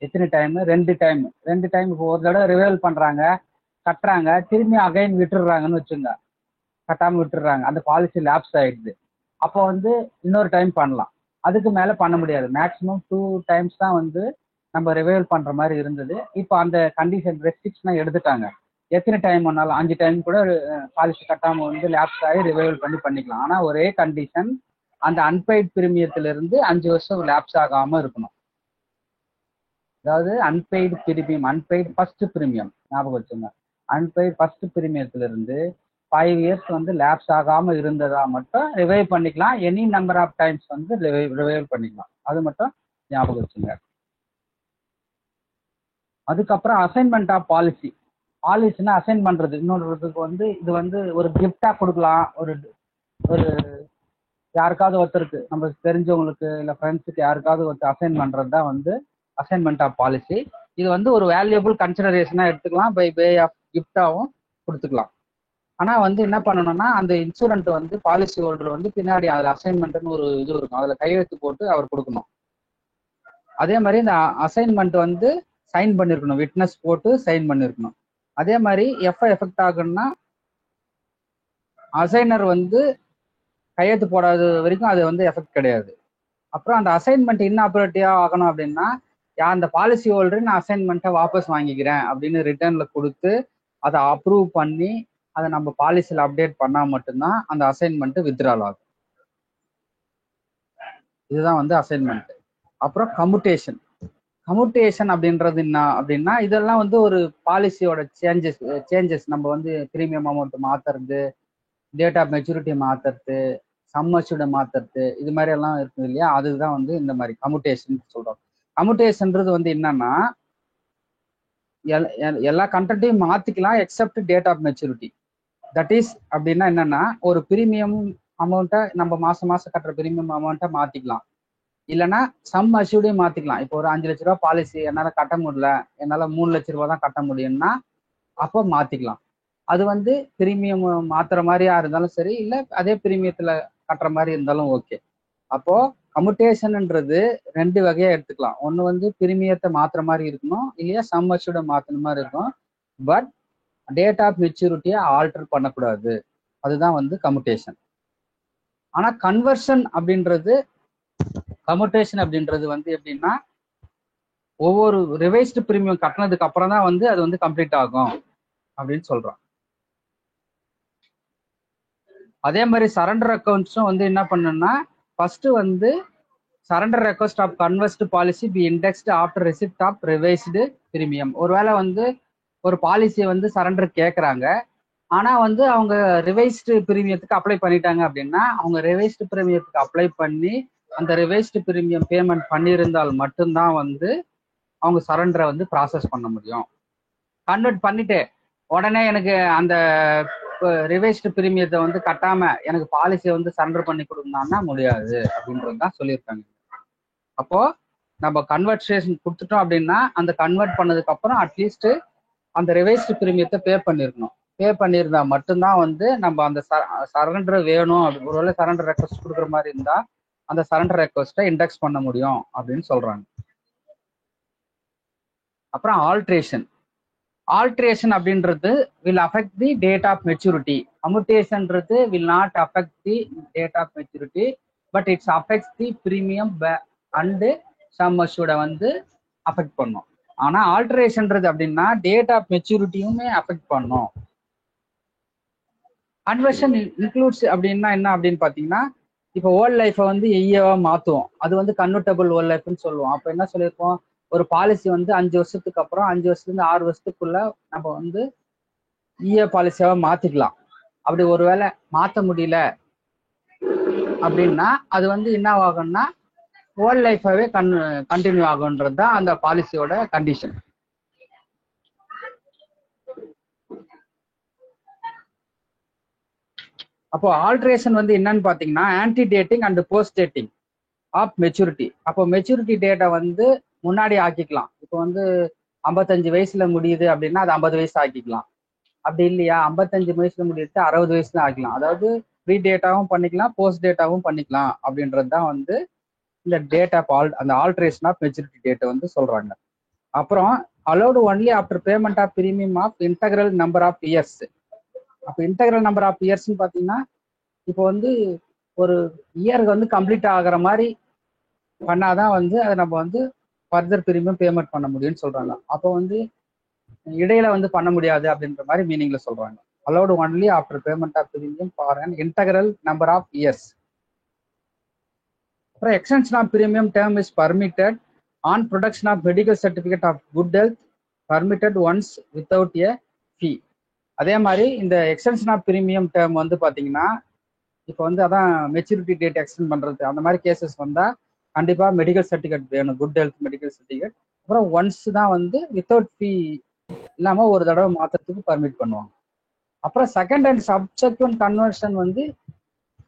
எத்தனை டைம்? 2 டைம். 2 டைம். இப்போ ஒரு தடவை ரிவைவல் பண்றாங்க, கட்டுறாங்க, திரும்பி அகைன் விட்டுடுறாங்கன்னு வச்சுங்க, கட்டாம விட்டுடுறாங்க, அந்த பாலிசி லேப்ஸ் ஆயிடுது. அப்போ வந்து இன்னொரு டைம் பண்ணலாம், அதுக்கு மேல பண்ண முடியாது. மேக்சிமம் 2 டைம்ஸ் தான் வந்து நம்ம ரிவைவல் பண்ற மாதிரி இருந்தது. இப்போ அந்த கண்டிஷன் ரெஸ்ட்ரிக்ஷனா எடுத்துட்டாங்க. எத்தனை டைம் பண்ணாலும் 5 டைம் கூட பாலிசி கட்டாம வந்து லேப்ஸ் ஆகி ரிவைவல் பண்ணிக்கலாம். ஆனா ஒரே கண்டிஷன், அந்த அன்பெய்ட் பிரீமியத்துல இருந்து 5 வருஷம் லேப்ஸ் ஆகாம இருக்கணும். அதாவது unpaid premium, unpaid first premium ஞாபகம் வச்சுங்க. அன்பெய்டு ஃபர்ஸ்ட் பிரீமியத்துல இருந்து 5 இயர்ஸ் வந்து லேப்ஸ் ஆகாம இருந்ததா மட்டும் ரிவைவ் பண்ணிக்கலாம். எனி நம்பர் ஆஃப் டைம்ஸ் வந்து ரிவைவ் பண்ணிக்கலாம். அது மட்டும் ஞாபகம் வச்சுங்க. அதுக்கப்புறம் அசைன்மெண்ட் ஆஃப் பாலிசி. பாலிசினா அசைன் பண்றது இன்னொருத்துக்கு வந்து இது வந்து ஒரு கிஃப்டா கொடுக்கலாம். ஒரு ஒரு யாருக்காவது ஒருத்தருக்கு, நம்ம தெரிஞ்சவங்களுக்கு இல்லை ஃப்ரெண்ட்ஸுக்கு யாருக்காவது ஒருத்தர் அசைன் பண்றது தான் வந்து அசைன்மெண்ட் ஆஃப் பாலிசி. இது வந்து ஒரு வேல்யூபிள் கன்சிடரேஷனா எடுத்துக்கலாம், பை வே ஆஃப் கிஃப்டாவும் கொடுத்துக்கலாம். ஆனா வந்து என்ன பண்ணணும்னா அந்த இன்சூரன்ட் வந்து பாலிசி ஹோல்டர் வந்து பின்னாடி அதுல அசைன்மெண்ட்னு ஒரு இது இருக்கும், அதுல கையெழுத்து போட்டு அவர் கொடுக்கணும். அதே மாதிரி இந்த அசைன்மெண்ட் வந்து சைன் பண்ணிருக்கணும், விட்னஸ் போட்டு சைன் பண்ணிருக்கணும். அதே மாதிரி எப்ப எஃபெக்ட் ஆகும்னா அசைனர் வந்து கையெழுத்து போடாத வரைக்கும் அது வந்து எஃபெக்ட் கிடையாது. அப்புறம் அந்த அசைன்மெண்ட் இன்ஆபரேட்டிவா ஆகணும் அப்படின்னா அந்த பாலிசி ஹோல்டர் நான் அசைன்மெண்ட்டை வாபஸ் வாங்கிக்கிறேன் அப்படின்னு ரிட்டர்ன்ல கொடுத்து அதை அப்ரூவ் பண்ணி அதை நம்ம பாலிசியில் அப்டேட் பண்ணா மட்டும்தான் அந்த அசைன்மெண்ட் வித்ட்ரால் ஆகும். இதுதான் வந்து அசைன்மெண்ட். அப்புறம் கம்யூட்டேஷன். கம்யூட்டேஷன் அப்படின்றது என்ன அப்படின்னா இதெல்லாம் வந்து ஒரு பாலிசியோட சேஞ்சஸ் நம்ம வந்து பிரீமியம் அமௌண்ட் மாத்துறது, டேட் ஆஃப் மெச்சூரிட்டி மாத்துறது, சம் அஷ்யூர்ட் மாத்துறது, இது மாதிரி எல்லாம் இருக்குது இல்லையா, அதுதான் வந்து இந்த மாதிரி கம்யூட்டேஷன் சொல்றோம். கம்யூட்டேஷன்ன்றது வந்து என்னன்னா எல்லா கண்டென்ட்டையும் மாத்திக்கலாம் except date of maturity. That is அப்படின்னா என்னன்னா ஒரு பிரீமியம் அமௌண்ட்டை நம்ம மாசம் கட்டுற பிரீமியம் அமௌண்ட்டை மாத்திக்கலாம், இல்லைன்னா சம் அஷ்யூர்டையும் மாத்திக்கலாம். இப்போ ஒரு 5 லட்ச ரூபா பாலிசி என்னால கட்ட முடியல, என்னால 3 லட்ச ரூபா தான் கட்ட முடியும்னா அப்போ மாத்திக்கலாம். அது வந்து பிரீமியம் மாத்துற மாதிரியா இருந்தாலும் சரி, இல்ல அதே பிரீமியத்துல கட்டுற மாதிரி இருந்தாலும் ஓகே. அப்போ கம்யூட்டேஷன்ன்றது 2 வகையா எடுத்துக்கலாம். ஒண்ணு வந்து பிரீமியத்தை மாத்துற மாதிரி இருக்கணும், இல்லையா சம் அஷ்யூர்டை மாத்துற மாதிரி இருக்கும். பட் டேட் ஆஃப் மெச்சூரிட்டியை ஆல்டர் பண்ணக்கூடாது. அதுதான் வந்து கம்யூட்டேஷன். ஆனா கன்வர்ஷன் அப்படின்றது, கம்யூட்டேஷன் அப்படின்றது வந்து எப்படின்னா ஒவ்வொரு ரிவைஸ்டு பிரீமியம் கட்டினதுக்கு அப்புறம் தான் வந்து அது வந்து கம்ப்ளீட் ஆகும் அப்படின்னு சொல்றோம். அதே மாதிரி சரண்டர் அக்கௌண்ட்ஸும் வந்து என்ன பண்ணணும்னா ஃபர்ஸ்ட் வந்து surrender request of converted policy be indexed after receipt of revised premium. ஒருவேளை வந்து ஒரு பாலிசியை வந்து சரண்டர் கேட்குறாங்க, ஆனா வந்து அவங்க ரிவைஸ்டு பிரீமியத்துக்கு அப்ளை பண்ணிட்டாங்க அப்படின்னா அவங்க ரிவைஸ்டு பிரீமியத்துக்கு அப்ளை பண்ணி அந்த ரிவைஸ்டு பிரீமியம் பேமெண்ட் பண்ணியிருந்தால் மட்டும்தான் வந்து அவங்க சரண்டரை வந்து ப்ராசஸ் பண்ண முடியும். கன்வெர்ட் பண்ணிட்டு உடனே எனக்கு அந்த ரிவைஸ்டு பிரீமியத்தை வந்து கட்டாம எனக்கு பாலிசியை வந்து சரண்டர் பண்ணி கொடுக்கணும்னா முடியாது அப்படின்றது தான் சொல்லியிருக்காங்க. அப்போ நம்ம கன்வர்சேஷன் கொடுத்துட்டோம் அப்படின்னா அந்த கன்வெர்ட் பண்ணதுக்கு அப்புறம் அட்லீஸ்ட் அந்த ரிவைஸ்டு பிரீமியத்தை பே பண்ணிருக்கணும். பே பண்ணியிருந்தா மட்டும்தான் வந்து நம்ம அந்த சரண்டர் வேணும், ஒருவேளை சரண்டர் ரெக்வஸ்ட் கொடுக்குற மாதிரி இருந்தா அந்த சரண்டர் ரெக்வஸ்ட்டை இண்டெக்ஸ் பண்ண முடியும் அப்படின்னு சொல்றாங்க. அப்புறம் ஆல்ட்ரேஷன் அப்படின்றது will affect the date of maturity. கம்யூட்டேஷன்ன்றது will not affect the date of maturity, but it's affects the premium and sum அஷ்யூர்டை வந்து அஃபெக்ட் பண்ணும். ஆனா ஆல்ட்ரேஷன்றது அப்படின்னா டேட் ஆஃப் மெச்சூரிட்டியுமே அஃபெக்ட் பண்ணும். கன்வர்ஷன் இன்க்ளூட்ஸ் அப்படின்னா என்ன அப்படின்னு பாத்தீங்கன்னா, இப்போ ஓல்ட் லைஃபை வந்து எய்யவா மாத்துவோம், அது வந்து கன்வெர்டபிள் ஓல்ட் லைஃப்னு சொல்லுவோம். அப்ப என்ன சொல்லியிருப்போம், ஒரு பாலிசி வந்து 5 வருஷத்துக்கு அப்புறம் 5 வருஷத்துலேருந்து 6 வருஷத்துக்குள்ள நம்ம வந்து இஏ பாலிசியாவை மாத்திக்கலாம். அப்படி ஒருவேளை மாற்ற முடியல அப்படின்னா அது வந்து என்ன ஆகும்னா ஓல்ட் லைஃபாவே கண்டினியூ ஆகுன்றது தான் அந்த பாலிசியோட கண்டிஷன். அப்போ ஆல்ட்ரேஷன் வந்து என்னன்னு பாத்தீங்கன்னா ante dating and post dating of maturity. அப்போ மெச்சூரிட்டி டேட்டை வந்து முன்னாடி ஆக்கிக்கலாம். இப்போ வந்து 55 வயசுல முடியுது அப்படின்னா அது 50 வயசு ஆக்கிக்கலாம். அப்படி இல்லையா 55 வயசுல முடியுது 60 வயசுல ஆக்கலாம். அதாவது ப்ரீ டேட்டாவும் பண்ணிக்கலாம், போஸ்ட் டேட்டாவும் பண்ணிக்கலாம் அப்படின்றது தான் வந்து இந்த டேட் ஆஃப் அந்த ஆல்ட்ரேஷன் ஆஃப் மெச்சூரிட்டி டேட்டை வந்து சொல்றாங்க. அப்புறம் allowed only after payment of premium of integral number of years. அப்போ இன்டெக்ரல் நம்பர் ஆஃப் இயர்ஸ்ன்னு பார்த்தீங்கன்னா இப்போ வந்து ஒரு இயருக்கு வந்து கம்ப்ளீட் ஆகிற மாதிரி பண்ணாதான் வந்து அதை நம்ம வந்து ஃபர்தர் பிரீமியம் பேமெண்ட் பண்ண முடியும்னு சொல்றாங்க. அப்போ வந்து இடையில வந்து பண்ண முடியாது அப்படின்ற மாதிரி மீனிங்ல சொல்றாங்க. Allowed only after payment of premium for an integral number of years. அப்புறம் extension of premium term is permitted on production of medical certificate of good health permitted once without a fee. அதே மாதிரி இந்த extension of premium term வந்து பார்த்தீங்கன்னா இப்போ வந்து அதான் maturity date extend பண்ணுறது அந்த மாதிரி கேசஸ் வந்தால் கண்டிப்பாக மெடிக்கல் சர்டிஃபிகேட் வேணும், குட் ஹெல்த் மெடிக்கல் சர்டிஃபிகேட். அப்புறம் ஒன்ஸ் தான் வந்து வித்தவுட் ஃபீ இல்லாமல் ஒரு தடவை மாற்றத்துக்கு பர்மிட் பண்ணுவாங்க. அப்புறம் செகண்ட் அண்ட் சப்செக்வெண்ட் கன்வர்ஷன் வந்து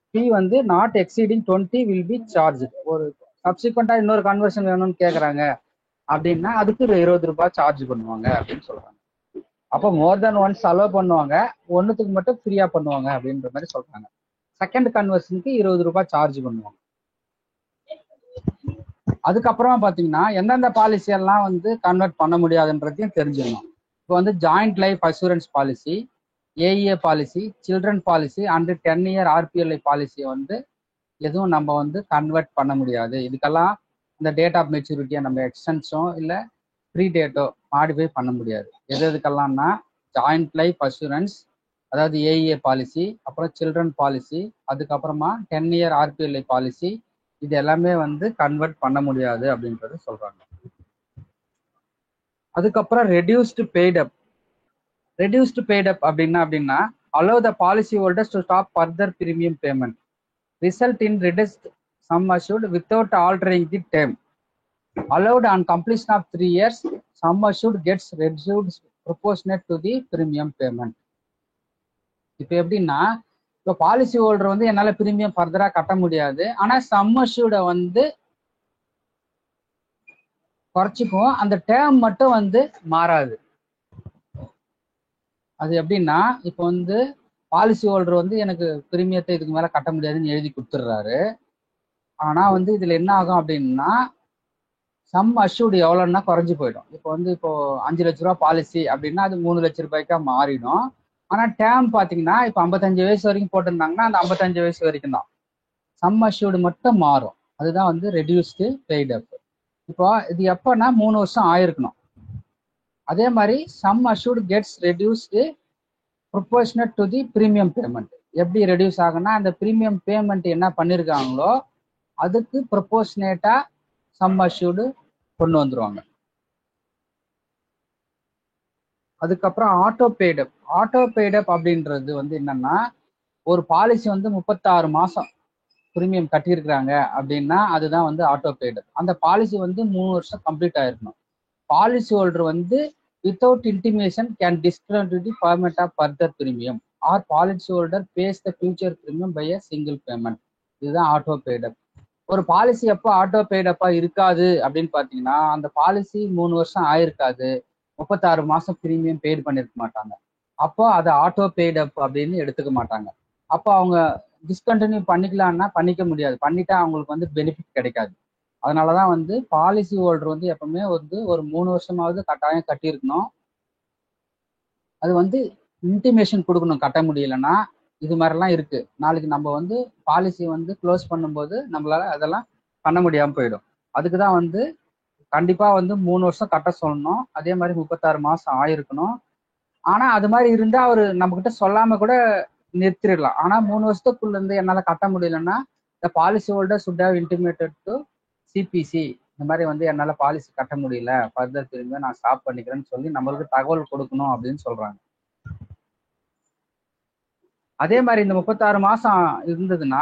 ஃபீ வந்து not exceeding 20 will be charge. ஒரு சப்சிக்வெண்ட்டாக இன்னொரு கன்வர்ஷன் வேணும்னு கேட்குறாங்க அப்படின்னா அதுக்கு 20 ரூபாய் சார்ஜ் பண்ணுவாங்க அப்படின்னு சொல்கிறாங்க. அப்போ மோர் தென் ஒன்ஸ் அலோவ் பண்ணுவாங்க, ஒன்றுத்துக்கு மட்டும் ஃப்ரீயாக பண்ணுவாங்க அப்படின்ற மாதிரி சொல்கிறாங்க. செகண்ட் கன்வர்ஷனுக்கு 20 ரூபாய் சார்ஜ் பண்ணுவாங்க. அதுக்கப்புறமா பார்த்தீங்கன்னா எந்தெந்த பாலிசியெல்லாம் வந்து கன்வெர்ட் பண்ண முடியாதுன்றதையும் தெரிஞ்சுக்கணும். இப்போ வந்து joint life assurance policy, AEA policy, children policy and 10 year RPLI பாலிசியை வந்து எதுவும் நம்ம வந்து கன்வெர்ட் பண்ண முடியாது. இதுக்கெல்லாம் இந்த டேட் ஆஃப் மெச்சூரிட்டியை நம்ம எக்ஸ்டென்ஷனோ இல்லை ப்ரீ டேட்டோ மாடிஃபை பண்ண முடியாது. எதுக்கெல்லாம்னா ஜாயிண்ட் லைஃப் அசூரன்ஸ், அதாவது ஏஇஏ பாலிசி, அப்புறம் சில்ட்ரன் பாலிசி, அதுக்கப்புறமா 10 இயர் ஆர்பிஎல்ஐ பாலிசி, இது எல்லாமே வந்து கன்வெர்ட் பண்ண முடியாது அப்படின்றது சொல்றாங்க. அதுக்கப்புறம் ரெடியூஸ்டு பெய்டப். ரெடியூஸ்டு பெய்டப் அப்படின்னா allow the policy holders to stop further premium payment, result in reduced sum assured without altering the term. Allowed on completion of 3 years, sum assured gets reduced proportionate to the premium payment. இப்போ எப்படின்னா இப்போ policy holder வந்து என்னால் premium ஃபர்தராக கட்ட முடியாது, ஆனால் some அஷ்யூர்டை வந்து குறைச்சிக்கும், அந்த டேர்ம் மட்டும் வந்து மாறாது. அது எப்படின்னா இப்போ வந்து பாலிசி ஹோல்டர் வந்து எனக்கு பிரீமியத்தை இதுக்கு மேலே கட்ட முடியாதுன்னு எழுதி கொடுத்துட்றாரு. ஆனால் வந்து இதில் என்ன ஆகும் அப்படின்னா சம் அஷ்யூர்டு எவ்வளோன்னா குறைஞ்சி போயிடும். இப்போ வந்து இப்போ 5 லட்ச ரூபா பாலிசி அப்படின்னா அது 3 லட்ச ரூபாய்க்கா மாறிடும். ஆனால் டேர்ம் பார்த்தீங்கன்னா இப்போ 55 வயசு வரைக்கும் போட்டிருந்தாங்கன்னா அந்த 55 வயசு வரைக்கும் தான். சம் அஷ்யூர்டு மட்டும் மாறும். அதுதான் வந்து ரெடியூஸ்டு பெய்டப். இப்போ இது எப்போனா 3 வருஷம் ஆயிருக்கணும். அதே மாதிரி some assured gets reduced proportionate to the premium payment. எப்படி ரெடியூஸ் ஆகுன்னா அந்த ப்ரீமியம் பேமெண்ட் என்ன பண்ணியிருக்காங்களோ அதுக்கு ப்ரொபோர்ஷனேட்டா சம் அஷ்யூர்டு கொண்டு வந்துருவாங்க. அதுக்கப்புறம் ஆட்டோ பெய்டப். ஆட்டோ பெய்டப் அப்படின்றது வந்து என்னன்னா ஒரு பாலிசி வந்து 36 மாசம் பிரீமியம் கட்டியிருக்கிறாங்க அப்படின்னா அதுதான் வந்து ஆட்டோ பெய்டப். அந்த பாலிசி வந்து 3 வருஷம் கம்ப்ளீட் ஆயிருக்கணும். பாலிசி ஹோல்டர் வந்து without intimation can discontinue the payment of further premium or policy holder pays the future premium by a single payment. இதுதான் ஆட்டோ பெய்டப். ஒரு பாலிசி எப்போ ஆட்டோ பெய்டப்பா இருக்காது அப்படின்னு பார்த்தீங்கன்னா, அந்த பாலிசி 3 வருஷம் ஆயிருக்காது, 36 மாசம் பிரீமியம் பெய்டு பண்ணிருக்க மாட்டாங்க. அப்போ அதை ஆட்டோ பெய்ட் அப் அப்படின்னு எடுத்துக்க மாட்டாங்க. அப்போ அவங்க டிஸ்கண்டினியூ பண்ணிக்கலாம்னா பண்ணிக்க முடியாது, பண்ணிட்டா அவங்களுக்கு வந்து பெனிஃபிட் கிடைக்காது. அதனாலதான் வந்து பாலிசி ஹோல்டர் வந்து எப்பவுமே வந்து ஒரு 3 வருஷமாவது கட்டாயம் கட்டியிருக்கணும். அது வந்து இன்டிமேஷன் கொடுக்கணும். கட்ட முடியலன்னா இது மாதிரிலாம் இருக்கு. நாளைக்கு நம்ம வந்து பாலிசி வந்து க்ளோஸ் பண்ணும்போது நம்மளால அதெல்லாம் பண்ண முடியாம போயிடும். அதுக்கு தான் வந்து கண்டிப்பா வந்து 3 வருஷம் கட்ட சொல்லணும். அதே மாதிரி 36 மாசம் ஆயிருக்கணும். ஆனா அது மாதிரி இருந்தா அவரு நம்ம கிட்ட சொல்லாம கூட நிறுத்திடலாம். ஆனா 3 வருஷத்துக்குள்ள இருந்து என்னால கட்ட முடியலன்னா இந்த policy holder should have intimated to CBC, இந்த மாதிரி வந்து என்னால பாலிசி கட்ட முடியல, ஃபர்தர் திரும்ப நான் ஸ்டாப் பண்ணிக்கிறேன்னு சொல்லி நம்மளுக்கு தகவல் கொடுக்கணும் அப்படின்னு சொல்றாங்க. அதே மாதிரி இந்த 36 மாசம் இருந்ததுன்னா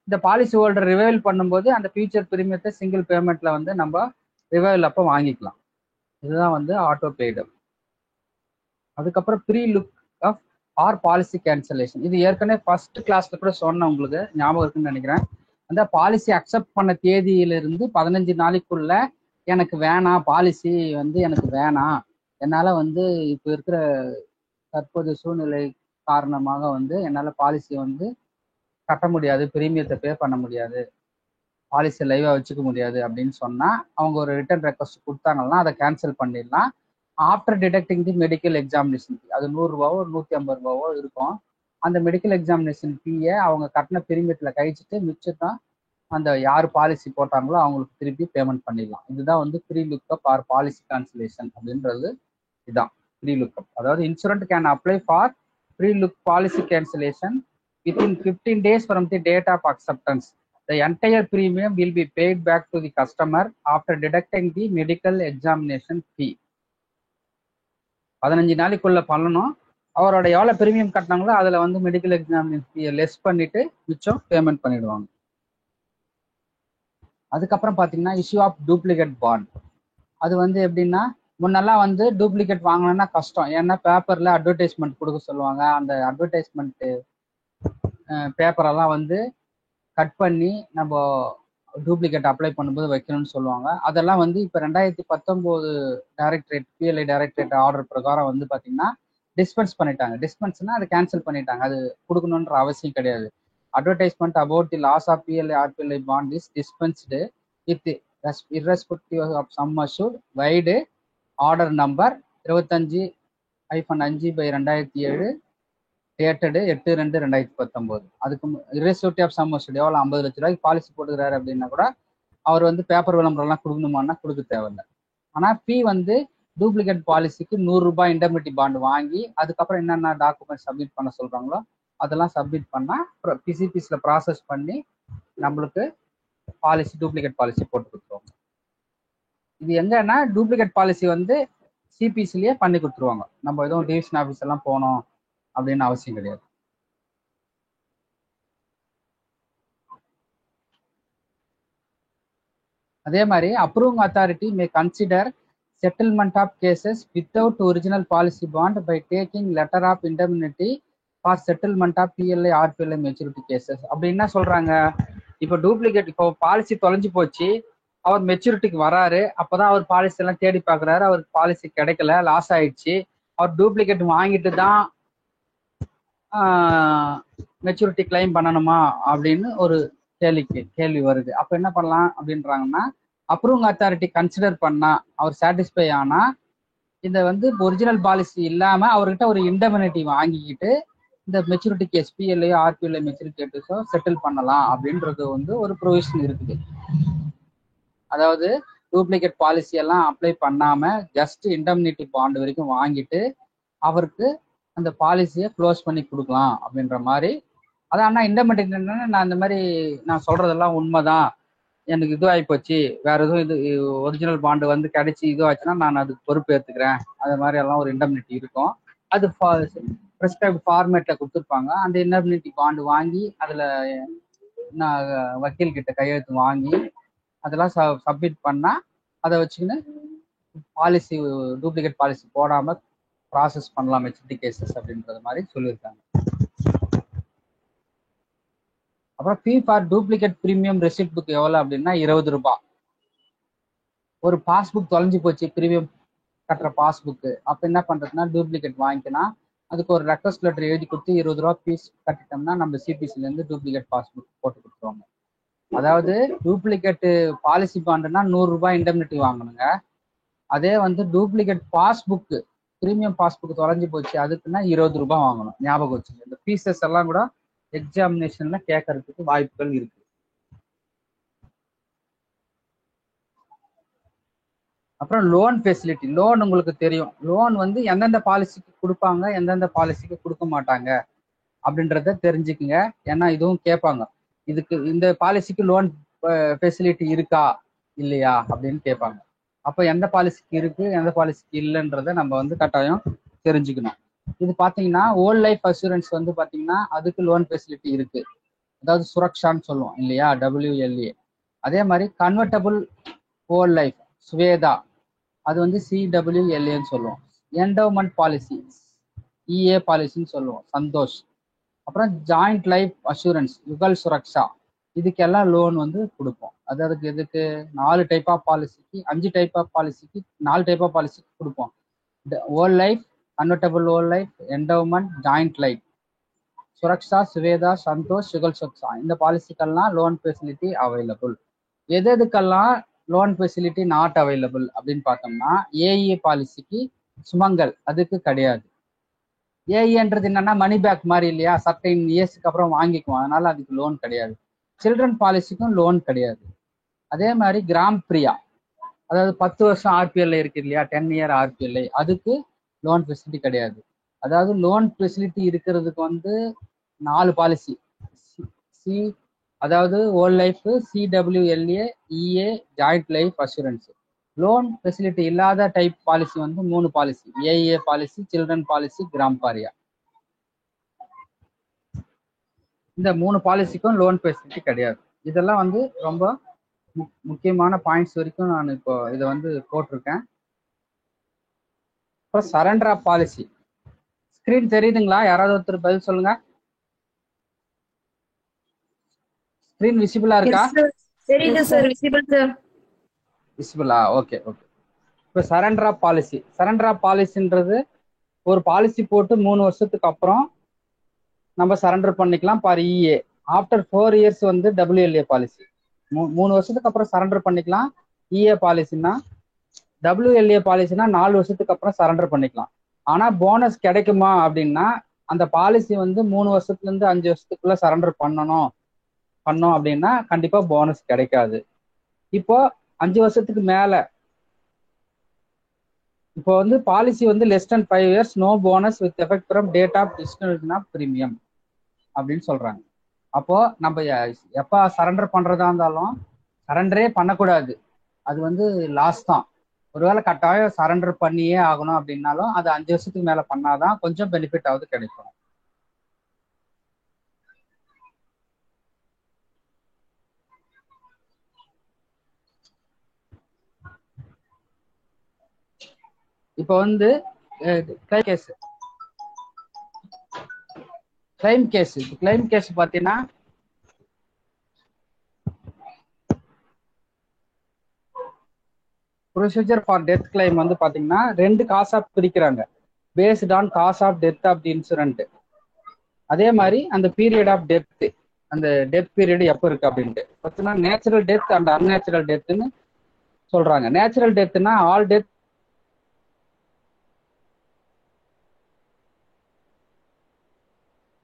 இந்த பாலிசி ஹோல்டர் ரிவைவல் பண்ணும்போது அந்த ஃபியூச்சர் பிரீமியத்தை சிங்கிள் பேமெண்ட்ல வந்து நம்ம ரிவைவல் அப்போ வாங்கிக்கலாம். இதுதான் வந்து ஆட்டோ பெய்டு. அதுக்கப்புறம் free look of or policy cancellation. இது ஏற்கனவே ஃபர்ஸ்ட் கிளாஸ்ல கூட சொன்னேன், உங்களுக்கு ஞாபகம் இருக்குன்னு நினைக்கிறேன். அந்த பாலிசி அக்செப்ட் பண்ண தேதியிலிருந்து 15 நாளைக்குள்ள எனக்கு வேணாம், பாலிசி வந்து எனக்கு வேணாம், என்னால வந்து இப்போ இருக்கிற தற்போதைய சூழ்நிலை காரணமாக வந்து என்னால பாலிசி வந்து கட்ட முடியாது, பிரீமியத்தை பே பண்ண முடியாது, பாலிசி லைவா வச்சுக்க முடியாது அப்படின்னு சொன்னா அவங்க ஒரு ரிட்டர்ன் ரெக்வஸ்ட் கொடுத்தாங்கன்னா அதை கேன்சல் பண்ணிடலாம். ஆஃப்டர் டிடெக்டிங் தி மெடிக்கல் எக்ஸாமினேஷன் ஃபீ, அது 100 ரூபாவோ 150 ரூபாவோ இருக்கும். அந்த மெடிக்கல் எக்ஸாமினேஷன் ஃபீயை அவங்க கட்டின பிரீமியத்துல கழிச்சுட்டு மிச்சம் அந்த யார் பாலிசி போட்டாங்களோ அவங்களுக்கு திருப்பி பேமெண்ட் பண்ணிடலாம். இதுதான் வந்து free look up or policy cancellation அப்படின்றது. இதுதான் ப்ரீ லுக்அப். அதாவது insurant can apply for free look policy cancellation within 15 days from the date of acceptance. The entire premium will be paid back to the customer after deducting the medical examination fee. 15 நாளைக்குள்ள பண்ணணும். அவரோட எவ்வளவு premium கட்டினாங்களோ அதுல வந்து medical examination ஃபீயை less பண்ணிட்டு மிச்சம் payment பண்ணிடுவாங்க. அதுக்கப்புறம் பாத்தீங்கன்னா இஷ்யூ ஆஃப் டூப்ளிகேட் பாண்ட். அது வந்து எப்படின்னா, முன்னெல்லாம் வந்து டூப்ளிகேட் வாங்கணும்னா கஷ்டம். ஏன்னா பேப்பர்ல அட்வர்டைஸ்மெண்ட் கொடுக்க சொல்லுவாங்க. அந்த அட்வர்டைஸ்மெண்ட் பேப்பரெல்லாம் வந்து கட் பண்ணி நம்ம டூப்ளிகேட் அப்ளை பண்ணும்போது வைக்கணும்னு சொல்லுவாங்க. அதெல்லாம் வந்து இப்போ 2019 டைரக்டரேட் பிஎல்ஐ டைரக்டரேட் ஆர்டர் பிரகாரம் வந்து பார்த்தீங்கன்னா டிஸ்பென்ஸ் பண்ணிட்டாங்க. டிஸ்பென்ஸ்னா அதை கேன்சல் பண்ணிட்டாங்க, அது கொடுக்கணுன்ற அவசியம் கிடையாது. Advertisement about the loss of PLI RPLI bond is dispensed with irrespective of sum assured vide order number 25-5/2007 dated 8/2/2019. அதுக்கு irrespective of sum assured எவ்வளோ 50 லட்ச ரூபாய்க்கு பாலிசி போட்டுக்கிறாரு அப்படின்னா கூட அவர் வந்து பேப்பர் விளம்பரம்லாம் கொடுக்கணுமான்னா கொடுக்க தேவையில்லை. ஆனால் ஃபீ வந்து டூப்ளிகேட் பாலிசிக்கு 100 ரூபாய் இண்டெமினிட்டி பாண்ட் வாங்கி அதுக்கப்புறம் என்னென்ன டாக்குமெண்ட் சப்மிட் பண்ண சொல்றாங்களோ அதெல்லாம் சப்மிட் பண்ணா பிசிபிசியில் ப்ராசஸ் பண்ணி நம்மளுக்கு பாலிசி டூப்ளிகேட் பாலிசி போட்டு கொடுத்துருவாங்க. இது எங்கன்னா டூப்ளிகேட் பாலிசி வந்து சிபிசிலேயே பண்ணி கொடுத்துருவாங்க. நம்ம எதுவும் டிவிஷன் ஆஃபீஸ் எல்லாம் போனோம் அப்படின்னு அவசியம் கிடையாது. அதே மாதிரி approving authority may consider settlement of cases without original policy bond by taking letter of indemnity for settlement of PLI RPLI maturity cases. அப்படி என்ன சொல்றாங்க, இப்போ டூப்ளிகேட், இப்போ பாலிசி தொலைஞ்சு போச்சு, அவர் மெச்சூரிட்டிக்கு வராரு, அப்போதான் அவர் பாலிசி எல்லாம் தேடி பார்க்குறாரு, அவருக்கு பாலிசி கிடைக்கல, லாஸ் ஆயிடுச்சு, அவர் டூப்ளிகேட் வாங்கிட்டு தான் மெச்சூரிட்டி கிளைம் பண்ணணுமா அப்படின்னு ஒரு கேள்வி வருது. அப்போ என்ன பண்ணலாம் அப்படின்றாங்கன்னா, அப்ரூவிங் அத்தாரிட்டி கன்சிடர் பண்ணா அவர் சாட்டிஸ்ஃபை ஆனா இந்த வந்து ஒரிஜினல் பாலிசி இல்லாம அவர்கிட்ட ஒரு இண்டெமினிட்டி வாங்கிக்கிட்டு இந்த maturity case PLI RPLI maturity கேஸோ செட்டில் பண்ணலாம் அப்படின்றது வந்து ஒரு ப்ரொவிஷன் இருக்குது. அதாவது டூப்ளிகேட் பாலிசி எல்லாம் அப்ளை பண்ணாம ஜஸ்ட் இண்டெமினிட்டி பாண்ட் வரைக்கும் வாங்கிட்டு அவருக்கு அந்த பாலிசியை க்ளோஸ் பண்ணி கொடுக்கலாம் அப்படின்ற மாதிரி. அதான் ஆனால் இண்டெமினிட்டி நான் இந்த மாதிரி நான் சொல்றதெல்லாம் உண்மைதான், எனக்கு இது ஆகிப்போச்சு, வேற எதுவும் இது ஒரிஜினல் பாண்டு வந்து கிடைச்சி இதுவாச்சுன்னா நான் அதுக்கு பொறுப்பு ஏற்றுக்கிறேன், அது மாதிரி எல்லாம் ஒரு இண்டெமினிட்டி இருக்கும். அது ப்ரிஸ்கிரைப்ட் ஃபார்மேட்ல கொடுத்துருப்பாங்க. அந்த இண்டெமினிட்டி பாண்டு வாங்கி அதுல நான் வக்கீல் கிட்ட கையெழுத்து வாங்கி அதெல்லாம் சப்மிட் பண்ணா அதை வச்சுக்கின்னு பாலிசி டூப்ளிகேட் பாலிசி போடாம ப்ராசஸ் பண்ணலாம் மெச்சூரிட்டி கேசஸ் அப்படின்றது மாதிரி சொல்லியிருக்காங்க. அப்புறம் ஃபீ for duplicate premium receipt book எவ்வளோ அப்படின்னா 20 ரூபாய். ஒரு பாஸ்புக் தொலைஞ்சு போச்சு, ப்ரீமியம் கட்டுற பாஸ்புக்கு, அப்போ என்ன பண்ணுறதுன்னா டூப்ளிகேட் வாங்கிக்கலாம். அதுக்கு ஒரு ரெக்வஸ்ட் லெட்டர் எழுதி கொடுத்து 20 ரூபா ஃபீஸ் கட்டிட்டோம்னா நம்ம சிபிசிலேருந்து டூப்ளிகேட் பாஸ்புக் போட்டு கொடுத்துருவாங்க. அதாவது டூப்ளிகேட்டு பாலிசி பாண்டுனா 100 ரூபாய் இண்டெம்னிட்டி வாங்கணுங்க. அதே வந்து டூப்ளிகேட் பாஸ்புக்கு ப்ரீமியம் பாஸ்புக் தொலைஞ்சு போச்சு அதுக்குன்னா 20 ரூபாய் வாங்கணும். ஞாபகம் வச்சுங்க. இந்த ஃபீஸஸ் எல்லாம் கூட எக்ஸாமினேஷன்ல கேட்கறதுக்கு வாய்ப்புகள் இருக்கு. அப்புறம் லோன் ஃபெசிலிட்டி. லோன் உங்களுக்கு தெரியும். லோன் வந்து எந்தெந்த பாலிசிக்கு கொடுப்பாங்க, எந்தெந்த பாலிசிக்கு கொடுக்க மாட்டாங்க அப்படின்றத தெரிஞ்சுக்குங்க. ஏன்னா இதுவும் கேட்பாங்க, இதுக்கு இந்த பாலிசிக்கு லோன் ஃபெசிலிட்டி இருக்கா இல்லையா அப்படின்னு கேட்பாங்க. அப்போ எந்த பாலிசிக்கு இருக்கு எந்த பாலிசிக்கு இல்லைன்றத நம்ம வந்து கட்டாயம் தெரிஞ்சுக்கணும். இது பார்த்தீங்கன்னா ஓல்ட் லைஃப் அசூரன்ஸ் வந்து பார்த்தீங்கன்னா அதுக்கு லோன் ஃபெசிலிட்டி இருக்கு. அதாவது சுரக்ஷான்னு சொல்லுவோம் இல்லையா, WLA. அதே மாதிரி கன்வெர்டபுள் ஓல்ட் லைஃப் ஸ்வேதா, அது வந்து CWLAன்னு சொல்லுவோம். என்டோமெண்ட் பாலிசி EA பாலிசின்னு சொல்லுவோம் சந்தோஷ். அப்புறம் joint life assurance Yugal Suraksha, இதுக்கெல்லாம் லோன் வந்து கொடுப்போம். அதாவது இதுக்கு 4 டைப் ஆஃப் பாலிசிக்கு 5 டைப் ஆஃப் பாலிசிக்கு 4 டைப் ஆஃப் பாலிசிக்கு கொடுப்போம். Whole life, convertible whole life, endowment, joint life, Suraksha, Suvidha, Santosh, Yugal Suraksha, இந்த பாலிசிக்கெல்லாம் லோன் ஃபெசிலிட்டி அவைலபிள். எதுக்கெல்லாம் லோன் ஃபெசிலிட்டி நாட் அவைலபிள் அப்படின்னு பார்த்தோம்னா ஏஇ பாலிசிக்கு, சுமங்கல் அதுக்கு கிடையாது. ஏஇன்றது என்னன்னா மணி பேக் மாதிரி இல்லையா, சர்டைன் இயர்ஸ்க்கு அப்புறம் வாங்கிக்குவோம், அதனால அதுக்கு லோன் கிடையாது. சில்ட்ரன் பாலிசிக்கும் லோன் கிடையாது. அதே மாதிரி கிராம் பிரியா, அதாவது 10 வருஷம் RPLA இருக்கு இல்லையா, 10 இயர் RPLA, அதுக்கு லோன் ஃபெசிலிட்டி கிடையாது. அதாவது லோன் ஃபெசிலிட்டி இருக்கிறதுக்கு வந்து 4 பாலிசி, அதாவது old life, CWLA, EA, joint life assurance. Loan facility இல்லாத டைப் பாலிசி வந்து 3 policy, A A policy, children policy, கிராம் பாரியா. இந்த 3 பாலிசிக்கும் லோன் ஃபெசிலிட்டி கிடையாது. இதெல்லாம் வந்து ரொம்ப முக்கியமான பாயிண்ட்ஸ் வரைக்கும் நான் இப்போ இதை வந்து போட்டிருக்கேன். இப்போ சரண்டர் ஆஃப் பாலிசி. ஸ்கிரீன் தெரியுதுங்களா? யாராவது ஒருத்தர் பதில் சொல்லுங்க. ஸ்கிரீன் விசிபிளா இருக்கா? தெரியுது சார், விசிபிள் சார். விசிபிளா? Okay okay. இப்போ surrender of policy. Surrender of பாலிசின்றது ஒரு பாலிசி போட்டு 3 வருஷத்துக்கு அப்புறம் நம்ம சரண்டர் பண்ணிக்கலாம் பார் EA. ஆஃப்டர் 4 இயர்ஸ் வந்து WLA பாலிசி. 3 வருஷத்துக்கு அப்புறம் சரண்டர் பண்ணிக்கலாம். EA பாலிசின்னா, WLA பாலிசினா 4 வருஷத்துக்கு அப்புறம் சரண்டர் பண்ணிக்கலாம். ஆனா போனஸ் கிடைக்குமா அப்படின்னா, அந்த பாலிசி வந்து 3 வருஷத்துல இருந்து 5 வருஷத்துக்குள்ள சரண்டர் பண்ணோம் அப்படின்னா கண்டிப்பா போனஸ் கிடைக்காது. இப்போ 5 வருஷத்துக்கு மேல, இப்போ வந்து பாலிசி வந்து less than 5 years, no bonus with effect from date of discontinuance of premium அப்படின்னு சொல்றாங்க. அப்போ நம்ம எப்ப சரண்டர் பண்றதா இருந்தாலும் சரண்டரே பண்ணக்கூடாது, அது வந்து லாஸ் தான். ஒருவேளை கட்டாயம் சரண்டர் பண்ணியே ஆகணும் அப்படின்னாலும் அது 5 வருஷத்துக்கு மேல பண்ணாதான் கொஞ்சம் பெனிஃபிட் ஆகுது கிடைக்கும். இப்போ வந்து கிளைம் கேஸ் பார்த்தீங்கன்னா ப்ரொசீஜர் ஃபார் டெத் கிளைம் வந்து பார்த்தீங்கன்னா 2 காசா பிரிக்கிறாங்க, based on cause of death of the insurant. அதே மாதிரி அந்த பீரியட் ஆஃப் டெத், அந்த டெத் பீரியட் எப்போ இருக்கு அப்படின்ட்டு பார்த்தீங்கன்னா நேச்சுரல் டெத் அண்ட் அன்நேச்சுரல் டெத்னு சொல்றாங்க. நேச்சுரல் டெத்னா all death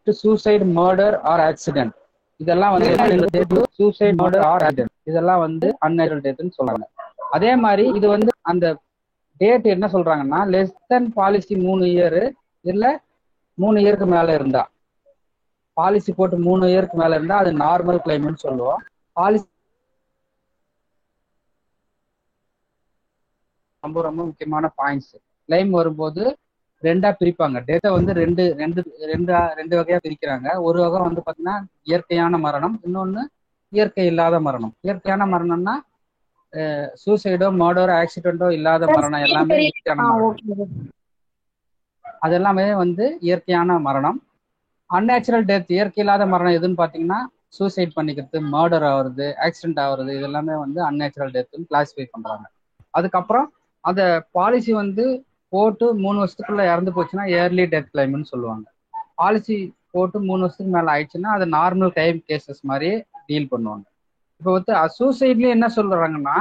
suicide, murder or accident, இதெல்லாம் வந்து சூசைட், மர்டர் ஆர் ஆக்சிடென்ட், இதெல்லாம் வந்து அன்நேச்சுரல் டெத்னு சொல்றாங்க. அதே மாதிரி இது வந்து அந்த டேட் என்ன சொல்றாங்கன்னா லெஸ் தென் பாலிசி 3 இயர் இல்ல 3 இயருக்கு மேல இருந்தா, பாலிசி போட்டு 3 இயருக்கு மேல இருந்தா அது நார்மல் கிளைம்னு சொல்லுவோம். பாலிசி ரொம்ப ரொம்ப முக்கியமான பாயிண்ட்ஸ். கிளைம் வரும்போது 2ஆ பிரிப்பாங்க. டேட்டா வந்து ரெண்டு வகையா பிரிக்கிறாங்க. ஒரு வகை வந்து பாத்தீங்கன்னா இயற்கையான மரணம், இன்னொன்னு இயற்கை இல்லாத மரணம். இயற்கையான மரணம்னா சூசைடோ, மர்டரோ, ஆக்சிடென்டோ இல்லாத மரணம் எல்லாமே இயற்கையான மரணம். அதெல்லாமே வந்து இயற்கையான மரணம். அன்நேச்சுரல் டெத், இயற்கை இல்லாத மரணம் எதுன்னு பாத்தீங்கன்னா சூசைட் பண்ணிக்கிறது, மர்டர் ஆகுறது, ஆக்சிடென்ட் ஆகுறது, இது எல்லாமே வந்து அன்நேச்சுரல் டெத்துன்னு கிளாஸிஃபை பண்றாங்க. அதுக்கப்புறம் அந்த பாலிசி வந்து போட்டு 3 வருஷத்துக்குள்ள இறந்து போச்சுன்னா ஏர்லி டெத் கிளைம்னு சொல்லுவாங்க. பாலிசி போட்டு 3 வருஷத்துக்கு மேல ஆயிடுச்சுன்னா அது நார்மல் கிளைம் கேசஸ் மாதிரியே டீல் பண்ணுவாங்க. இப்போ வந்து சூசைட்லயும் என்ன சொல்றாங்கன்னா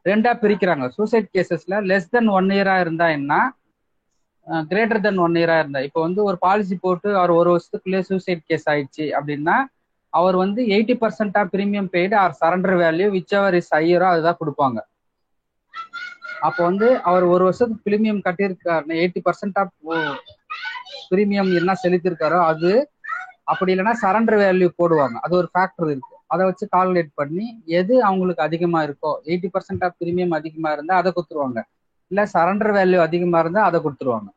ரெண்டா பிரிக்கிறாங்க. சூசைட் கேசஸ்ல லெஸ் தென் 1 இயரா இருந்தா என்ன, கிரேட்டர் தென் 1 இயரா இருந்தா. இப்போ வந்து ஒரு பாலிசி போட்டு அவர் 1 வருஷத்துக்குள்ளேயே சூசைட் கேஸ் ஆயிடுச்சு அப்படின்னா அவர் வந்து 80% premium paid or surrender value which ever is ஹையரோ அதுதான் கொடுப்பாங்க. அப்போ வந்து அவர் 1 வருஷத்துக்கு பிரீமியம் கட்டியிருக்காருன்னா 80% ஆஃப் பிரீமியம் என்ன செலுத்திருக்காரோ அது, அப்படி இல்லைன்னா சரண்டர் வேல்யூ போடுவாங்க. அது ஒரு ஃபேக்டர் இருக்கு. அதை வச்சு கால்குலேட் பண்ணி எது அவங்களுக்கு அதிகமா இருக்கோ, 80% ஆஃப் பிரீமியம் அதிகமா இருந்தா அதை கொடுத்துருவாங்க, இல்ல சரண்டர் வேல்யூ அதிகமா இருந்தா அதை கொடுத்துருவாங்க.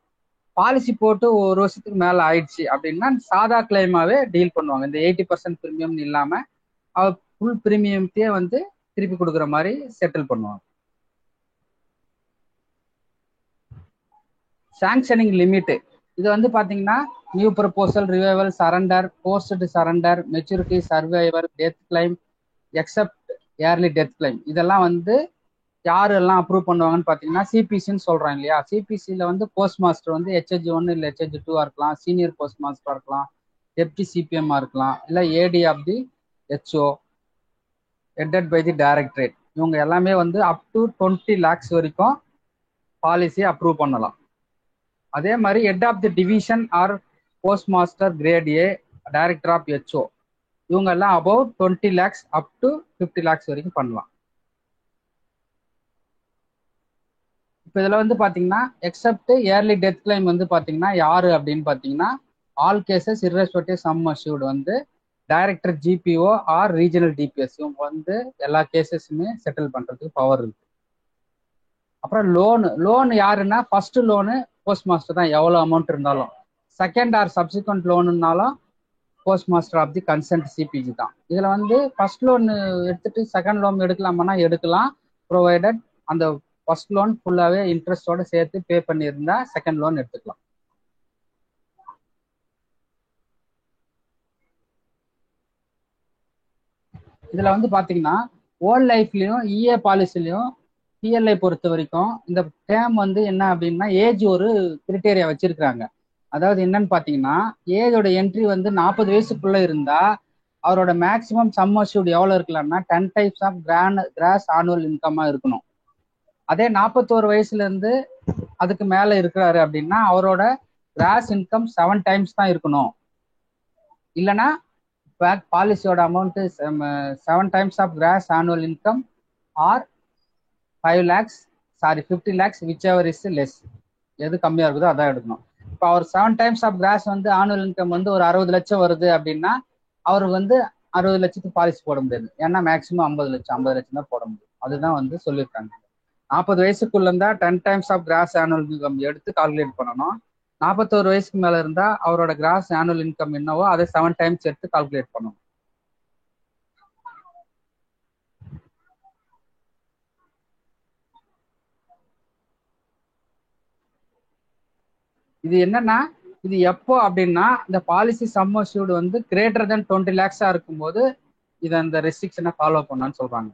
பாலிசி போட்டு 1 வருஷத்துக்கு மேல ஆயிடுச்சு அப்படின்னா சாதா கிளைமாவே டீல் பண்ணுவாங்க. இந்த 80% பிரீமியம் இல்லாம அவர் ஃபுல் பிரீமியத்தையே வந்து திருப்பி கொடுக்குற மாதிரி செட்டில் பண்ணுவாங்க. சாங்ஷனிங் லிமிட் இது வந்து பாத்தீங்கன்னா new proposal, revival, surrender, post surrender, maturity, survivor, death claim, accept early death claim, இதெல்லாம் வந்து யாரு எல்லாம் அப்ரூவ் பண்ணுவாங்கன்னு பாத்தீங்கன்னா சிபிசின்னு சொல்றாங்க இல்லையா. சிபிசியில வந்து போஸ்ட் மாஸ்டர் வந்து HH1 இல்ல HH2 இருக்கலாம், சீனியர் போஸ்ட் மாஸ்டரா இருக்கலாம், டெப்டி சிபிஎம் இருக்கலாம், இல்ல AD of the HO headed by the directorate. இவங்க எல்லாமே வந்து அப் டு 20 lakhs வரைக்கும் பாலிசி அப்ரூவ் பண்ணலாம். அதே மாதிரி head of the division or post master grade A, director of HO, இவங்க எல்லாம் about 20 lakhs up to 50 lakhs வரைக்கும் பண்ணலாம். இப்போ இதுல வந்து பாத்தீங்கன்னா எக்ஸப்ட் ஏர்லி டெத் கிளைம் வந்து பாத்தீங்கன்னா யாரு அப்படின்னு பாத்தீங்கன்னா all cases irrespective sum assured வந்து director GPO or regional DPS இவங்க வந்து எல்லா கேசஸுமே செட்டில் பண்றதுக்கு பவர் இருக்கு. அப்புறம் லோன் யாருன்னா ஃபர்ஸ்ட் லோனு போஸ்ட் மாஸ்டர் தான் எவ்வளவு அமௌண்ட் இருந்தாலும், செகண்ட் ஆர் சப்சிக்வெண்ட் லோனுனாலும் post master of the consent CPG தான். இதுல வந்து ஃபர்ஸ்ட் லோன் எடுத்துட்டு செகண்ட் லோன் எடுக்கலாமான்னா எடுக்கலாம், ப்ரொவைடட் அந்த ஃபர்ஸ்ட் லோன் ஃபுல்லாவே இன்ட்ரெஸ்டோட சேர்த்து பே பண்ணியிருந்தா செகண்ட் லோன் எடுத்துக்கலாம். இதுல வந்து பாத்தீங்கன்னா ஓல்ட் லைஃப்லயும் இஏ பாலிசிலையும் பிஎல்ஐ பொறுத்த வரைக்கும் இந்த டேம் வந்து என்ன அப்படின்னா ஏஜ் ஒரு கிரிட்டேரியா வச்சிருக்காங்க. அதாவது என்னன்னு பாத்தீங்கன்னா ஏஜோட என்ட்ரி வந்து 40 வயசுக்குள்ள இருந்தா அவரோட மேக்சிமம் சம் அஷ்யூர்ட் எவ்வளவு இருக்கலாம்னா 10 டைப்ஸ் ஆஃப் கிராஸ் ஆனுவல் இன்கமா இருக்கணும். அதே 41 வயசுல இருந்து அதுக்கு மேல இருக்கிறாரு அப்படின்னா அவரோட கிராஸ் இன்கம் 7 டைம்ஸ் தான் இருக்கணும். இல்லைன்னா பாலிசியோட amount 7 times of gross annual income or 5 lakhs, 50 lakhs, which ever is less. எது கம்மியா இருக்குதோ அதான் எடுக்கணும். இப்போ அவர் 7 டைம்ஸ் ஆஃப் கிராஸ் வந்து ஆனுவல் இன்கம் வந்து ஒரு 60 லட்சம் வருது அப்படின்னா அவர் வந்து 60 லட்சத்துக்கு பாலிசி போட முடியாது. ஏன்னா மேக்சிமம் 50 லட்சம் தான் போட முடியும். அதுதான் வந்து சொல்லியிருக்காங்க. 40 வயசுக்குள்ள இருந்தா 10 times of gross annual income எடுத்து கால்குலேட் பண்ணணும். 41 வயசுக்கு மேல இருந்தா அவரோட கிராஸ் ஆனுவல் இன்கம் என்னவோ அதை 7 டைம்ஸ் எடுத்து கால்குலேட் பண்ணணும். இது என்னன்னா இது எப்போ அப்படின்னா இந்த பாலிசி சம் அஷ்யூர்டு வந்து கிரேட்டர் தென் 20 lakhs இருக்கும்போது இதை அந்த ரெஸ்ட்ரிக்ஷனை ஃபாலோ பண்ணான்னு சொல்றாங்க.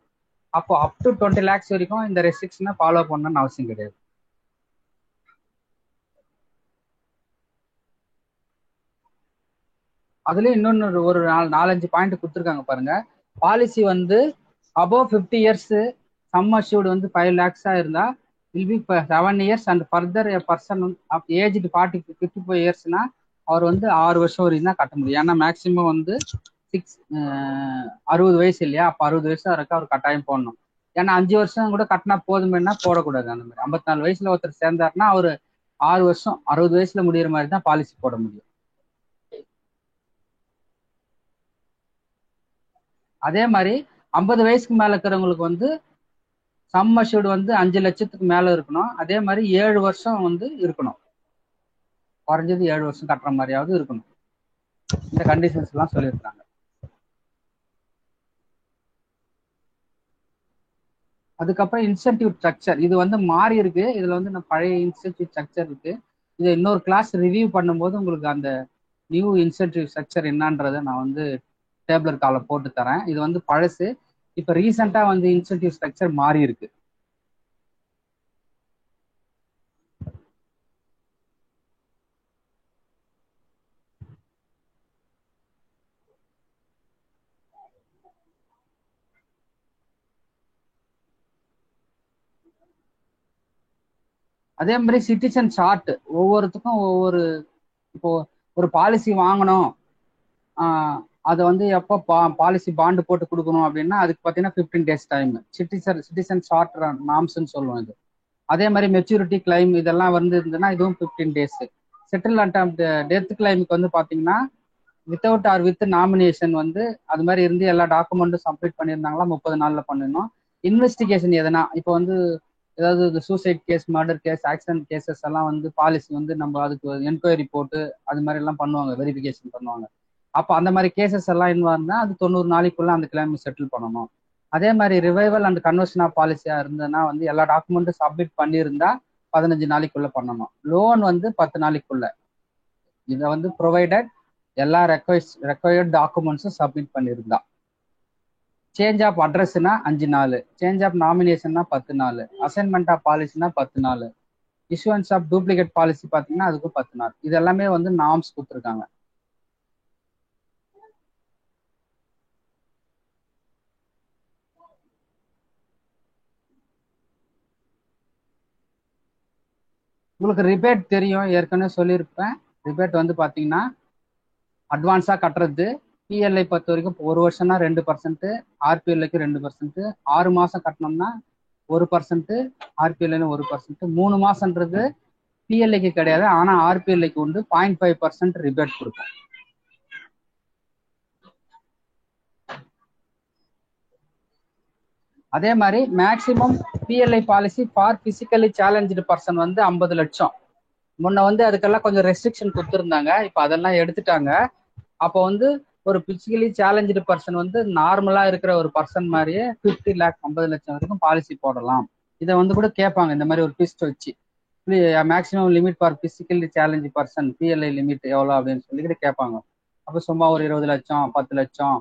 அப்போ அப் டு 20 lakhs வரைக்கும் இந்த ரெஸ்ட்ரிக்ஷனை ஃபாலோ பண்ணணும்னு அவசியம் கிடையாது. அதுலயும் இன்னொன்னு ஒரு 4-5 பாயிண்ட் கொடுத்துருக்காங்க பாருங்க. பாலிசி வந்து அபோவ் 50 years சம் அஷ்யூர்டு வந்து 5 lakhs இருந்தா will be 7 years and further a person of aged 55 yearsனா அவர் வந்து 6 வருஷம் வரைக்கும் தான் கட்ட முடியும். ஏன்னா மேக்சிமம் வந்து 60 வயசு இல்லையா, அப்ப 60 வயசா இருக்க அவர் கட்டாயம் போடணும். ஏன்னா 5 வருஷம் கூட கட்டினா போதுமேனா போடக்கூடாது. அந்த மாதிரி 54 வயசுல ஒருத்தர் சேர்ந்தாருன்னா அவரு 6 வருஷம் 60 வயசுல முடியிற மாதிரி தான் பாலிசி போட முடியும். அதே மாதிரி 50 வயசுக்கு மேல இருக்கிறவங்களுக்கு வந்து சம் அஷ்யூர்டு வந்து 5 லட்சத்துக்கு மேல இருக்கணும். அதே மாதிரி 7 வருஷம் வந்து இருக்கணும், குறைஞ்சது 7 வருஷம் கட்டுற மாதிரியாவது இருக்கணும். இந்த கண்டிஷன்ஸ் எல்லாம் சொல்லியிருக்காங்க. அதுக்கப்புறம் இன்சென்டிவ் ஸ்ட்ரக்சர் இது வந்து மாறி இருக்கு. இதுல வந்து நான் பழைய இன்சென்டிவ் ஸ்ட்ரக்சர் இருக்கு. இதை இன்னொரு கிளாஸ் ரிவ்யூ பண்ணும்போது உங்களுக்கு அந்த நியூ இன்சென்டிவ் ஸ்ட்ரக்சர் என்னன்றதை நான் வந்து டேபிளர் காலை போட்டு தரேன். இது வந்து பழசு. இப்போ ரீசெண்டா வந்து இன்சென்டிவ் ஸ்ட்ரக்சர் மாறி இருக்கு. அதே மாதிரி சிட்டிசன் சார்ட் ஒவ்வொருத்துக்கும் ஒவ்வொரு, இப்போ ஒரு பாலிசி வாங்கணும், அதை வந்து எப்போ பாலிசி பாண்டு போட்டு கொடுக்கணும் அப்படின்னா அதுக்கு பார்த்தீங்கன்னா 15 days டைம். சிட்டிசன் சார்ட் நாம்ஸ்ன்னு சொல்லுவோம் இது. அதே மாதிரி மெச்சூரிட்டி கிளைம் இதெல்லாம் வந்து இருந்ததுன்னா இதுவும் 15 days. செட்டில் அட்டம் டெத் கிளைமுக்கு வந்து பார்த்தீங்கன்னா வித்தவுட் ஆர் வித் நாமினேஷன் வந்து அது மாதிரி இருந்து எல்லா டாக்குமெண்ட்டும் சப்மிட் பண்ணியிருந்தாங்களா 30 நாள்ல பண்ணணும். இன்வெஸ்டிகேஷன் எதனா இப்போ வந்து ஏதாவது suicide case, murder case, accident cases எல்லாம் வந்து பாலிசி வந்து நம்ம அதுக்கு என்கொயரி போட்டு அது மாதிரி எல்லாம் பண்ணுவாங்க, வெரிஃபிகேஷன் பண்ணுவாங்க. அப்போ அந்த மாதிரி கேசஸ் எல்லாம் இருந்தா அது 90 நாளைக்குள்ள அந்த கிளைம் செட்டில் பண்ணணும். அதே மாதிரி ரிவைவல் அண்ட் கன்வர்ஷன் ஆஃப் பாலிசியா இருந்ததுன்னா வந்து எல்லா டாக்குமெண்ட்டும் சப்மிட் பண்ணியிருந்தா 15 நாளைக்குள்ள பண்ணணும். லோன் வந்து 10 நாளைக்குள்ள. இதை வந்து ப்ரொவைடட் எல்லா ரெக்வயர்ட் டாக்குமெண்ட்ஸும் சப்மிட் பண்ணியிருந்தா. சேஞ்ச் ஆஃப் அட்ரஸ்னா 5 நாள், சேஞ்ச் ஆஃப் நாமினேஷன்னா 10 நாள், அசைன்மெண்ட் ஆஃப் பாலிசினா 10 நாள், இஷ்யூன்ஸ் ஆஃப் டூப்ளிகேட் பாலிசி பார்த்தீங்கன்னா அதுக்கு 10 நாள். இது எல்லாமே வந்து நார்ம்ஸ் கொடுத்துருக்காங்க. உங்களுக்கு ரிபேட் தெரியும், ஏற்கனவே சொல்லியிருப்பேன். ரிபேட் வந்து பார்த்தீங்கன்னா அட்வான்ஸாக கட்டுறது. பிஎல்ஐ பொறுத்த வரைக்கும் 1 வருஷம்னா 2%, ஆர்பிஎல்ஐக்கு 2%, 6 மாதம் கட்டணம்னா 1%, ஆர்பிஎல்ஐ 1%, 3 மாதம்ன்றது பிஎல்ஐக்கு கிடையாது, ஆனால் ஆர்பிஎல்ஐக்கு உண்டு. 0.5% ரிபேட் கொடுக்கும். அதே மாதிரி maximum PLI policy for physically challenge person வந்து 50 லட்சம். முன்ன வந்து அதுக்கெல்லாம் கொஞ்சம் ரெஸ்ட்ரிக்ஷன் கொடுத்துருந்தாங்க, இப்போ அதெல்லாம் எடுத்துட்டாங்க. அப்போ வந்து ஒரு பிசிக்கலி சேலஞ்சு பர்சன் வந்து நார்மலா இருக்கிற ஒரு பர்சன் மாதிரியே 50 lakh 50 லட்சம் வரைக்கும் பாலிசி போடலாம். இதை வந்து கூட கேட்பாங்க இந்த மாதிரி ஒரு ட்விஸ்ட் வச்சு, maximum limit for physically challenge person PLI limit எவ்வளோ அப்படின்னு சொல்லிக்கிட்டு கேட்பாங்க. அப்போ சும்மா ஒரு 20 லட்சம் 10 லட்சம்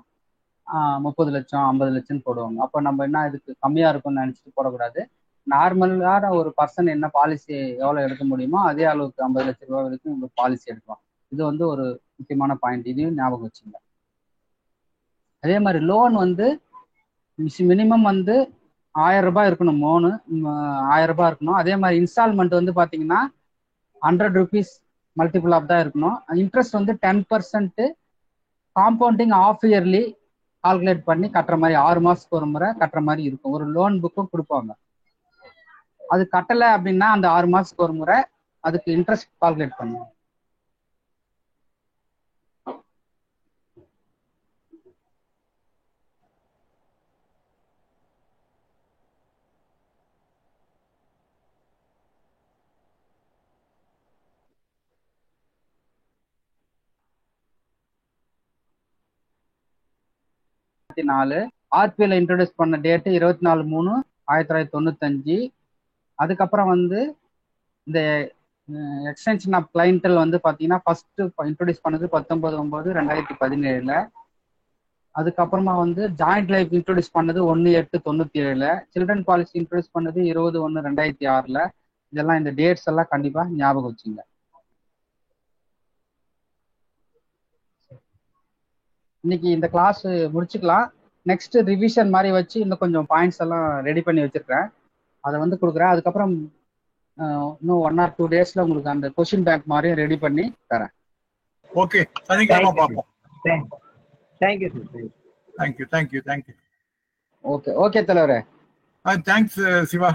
30 லட்சம் 50 லட்சம் போடுவாங்க. அப்போ நம்ம என்ன இதுக்கு கம்மியா இருக்கும்னு நினைச்சிட்டு போடக்கூடாது. நார்மலான ஒரு பர்சன் என்ன பாலிசி எவ்வளோ எடுக்க முடியுமோ அதே அளவுக்கு 50 லட்சம் ரூபாய் வரைக்கும் நம்ம பாலிசி எடுக்கலாம். இது வந்து ஒரு முக்கியமான பாயிண்ட், இதையும் ஞாபகம் வச்சுங்க. அதே மாதிரி லோன் வந்து மினிமம் வந்து 1000 ரூபாய் இருக்கணும், 1000 ரூபாய் இருக்கணும். அதே மாதிரி இன்ஸ்டால்மெண்ட் வந்து பார்த்தீங்கன்னா 100 rupees மல்டிபிள் ஆஃப் தான் இருக்கணும். இன்ட்ரெஸ்ட் வந்து 10%, காம்பவுண்டிங் ஆஃப் இயர்லி கால்குலேட் பண்ணி கட்டுற மாதிரி 6 மாசத்துக்கு ஒரு முறை கட்டுற மாதிரி இருக்கும். ஒரு லோன் புக்கும் கொடுப்பாங்க. அது கட்டலை அப்படின்னா அந்த 6 மாசத்துக்கு ஒரு முறை அதுக்கு இன்ட்ரெஸ்ட் கால்குலேட் பண்ணுவோம். ஆர்பிஎல் இன்ட்ரோடியூஸ் பண்ண டேட்டு 24/3/1995. அதுக்கப்புறம் வந்து இந்த எக்ஸ்டென்ஷன் ஆஃப் கிளைண்டல் வந்து பார்த்தீங்கன்னா ஃபர்ஸ்ட் இன்ட்ரோடியூஸ் பண்ணது 19/9/2017. அதுக்கப்புறமா வந்து ஜாயிண்ட் லைஃப் இன்ட்ரோடியூஸ் பண்ணது 1/8/97. சில்ட்ரன் பாலிசி இன்ட்ரோடியூஸ் பண்ணது 20/1/2006. இதெல்லாம் இந்த டேட்ஸ் எல்லாம் கண்டிப்பா ஞாபகம் வச்சுங்க. இன்னைக்கு இந்த கிளாஸ் முடிச்சுக்கலாம். நெக்ஸ்ட் ரிவிஷன் மாதிரி வச்சு இன்னும் கொஞ்சம் பாயிண்ட்ஸ் எல்லாம் ரெடி பண்ணி வச்சிருக்கேன், அதை வந்து கொடுக்குறேன். அதுக்கப்புறம் இன்னும் 1 or 2 daysல உங்களுக்கு அந்த கொஸ்டின் பேங்க் மாதிரியும் ரெடி பண்ணி தரேன். ஓகே, சனிக்கிழமை பார்ப்போம். Thank you sir. தேங்க்யூ. ஓகே தலைவரே. தேங்க்ஸ் சிவா.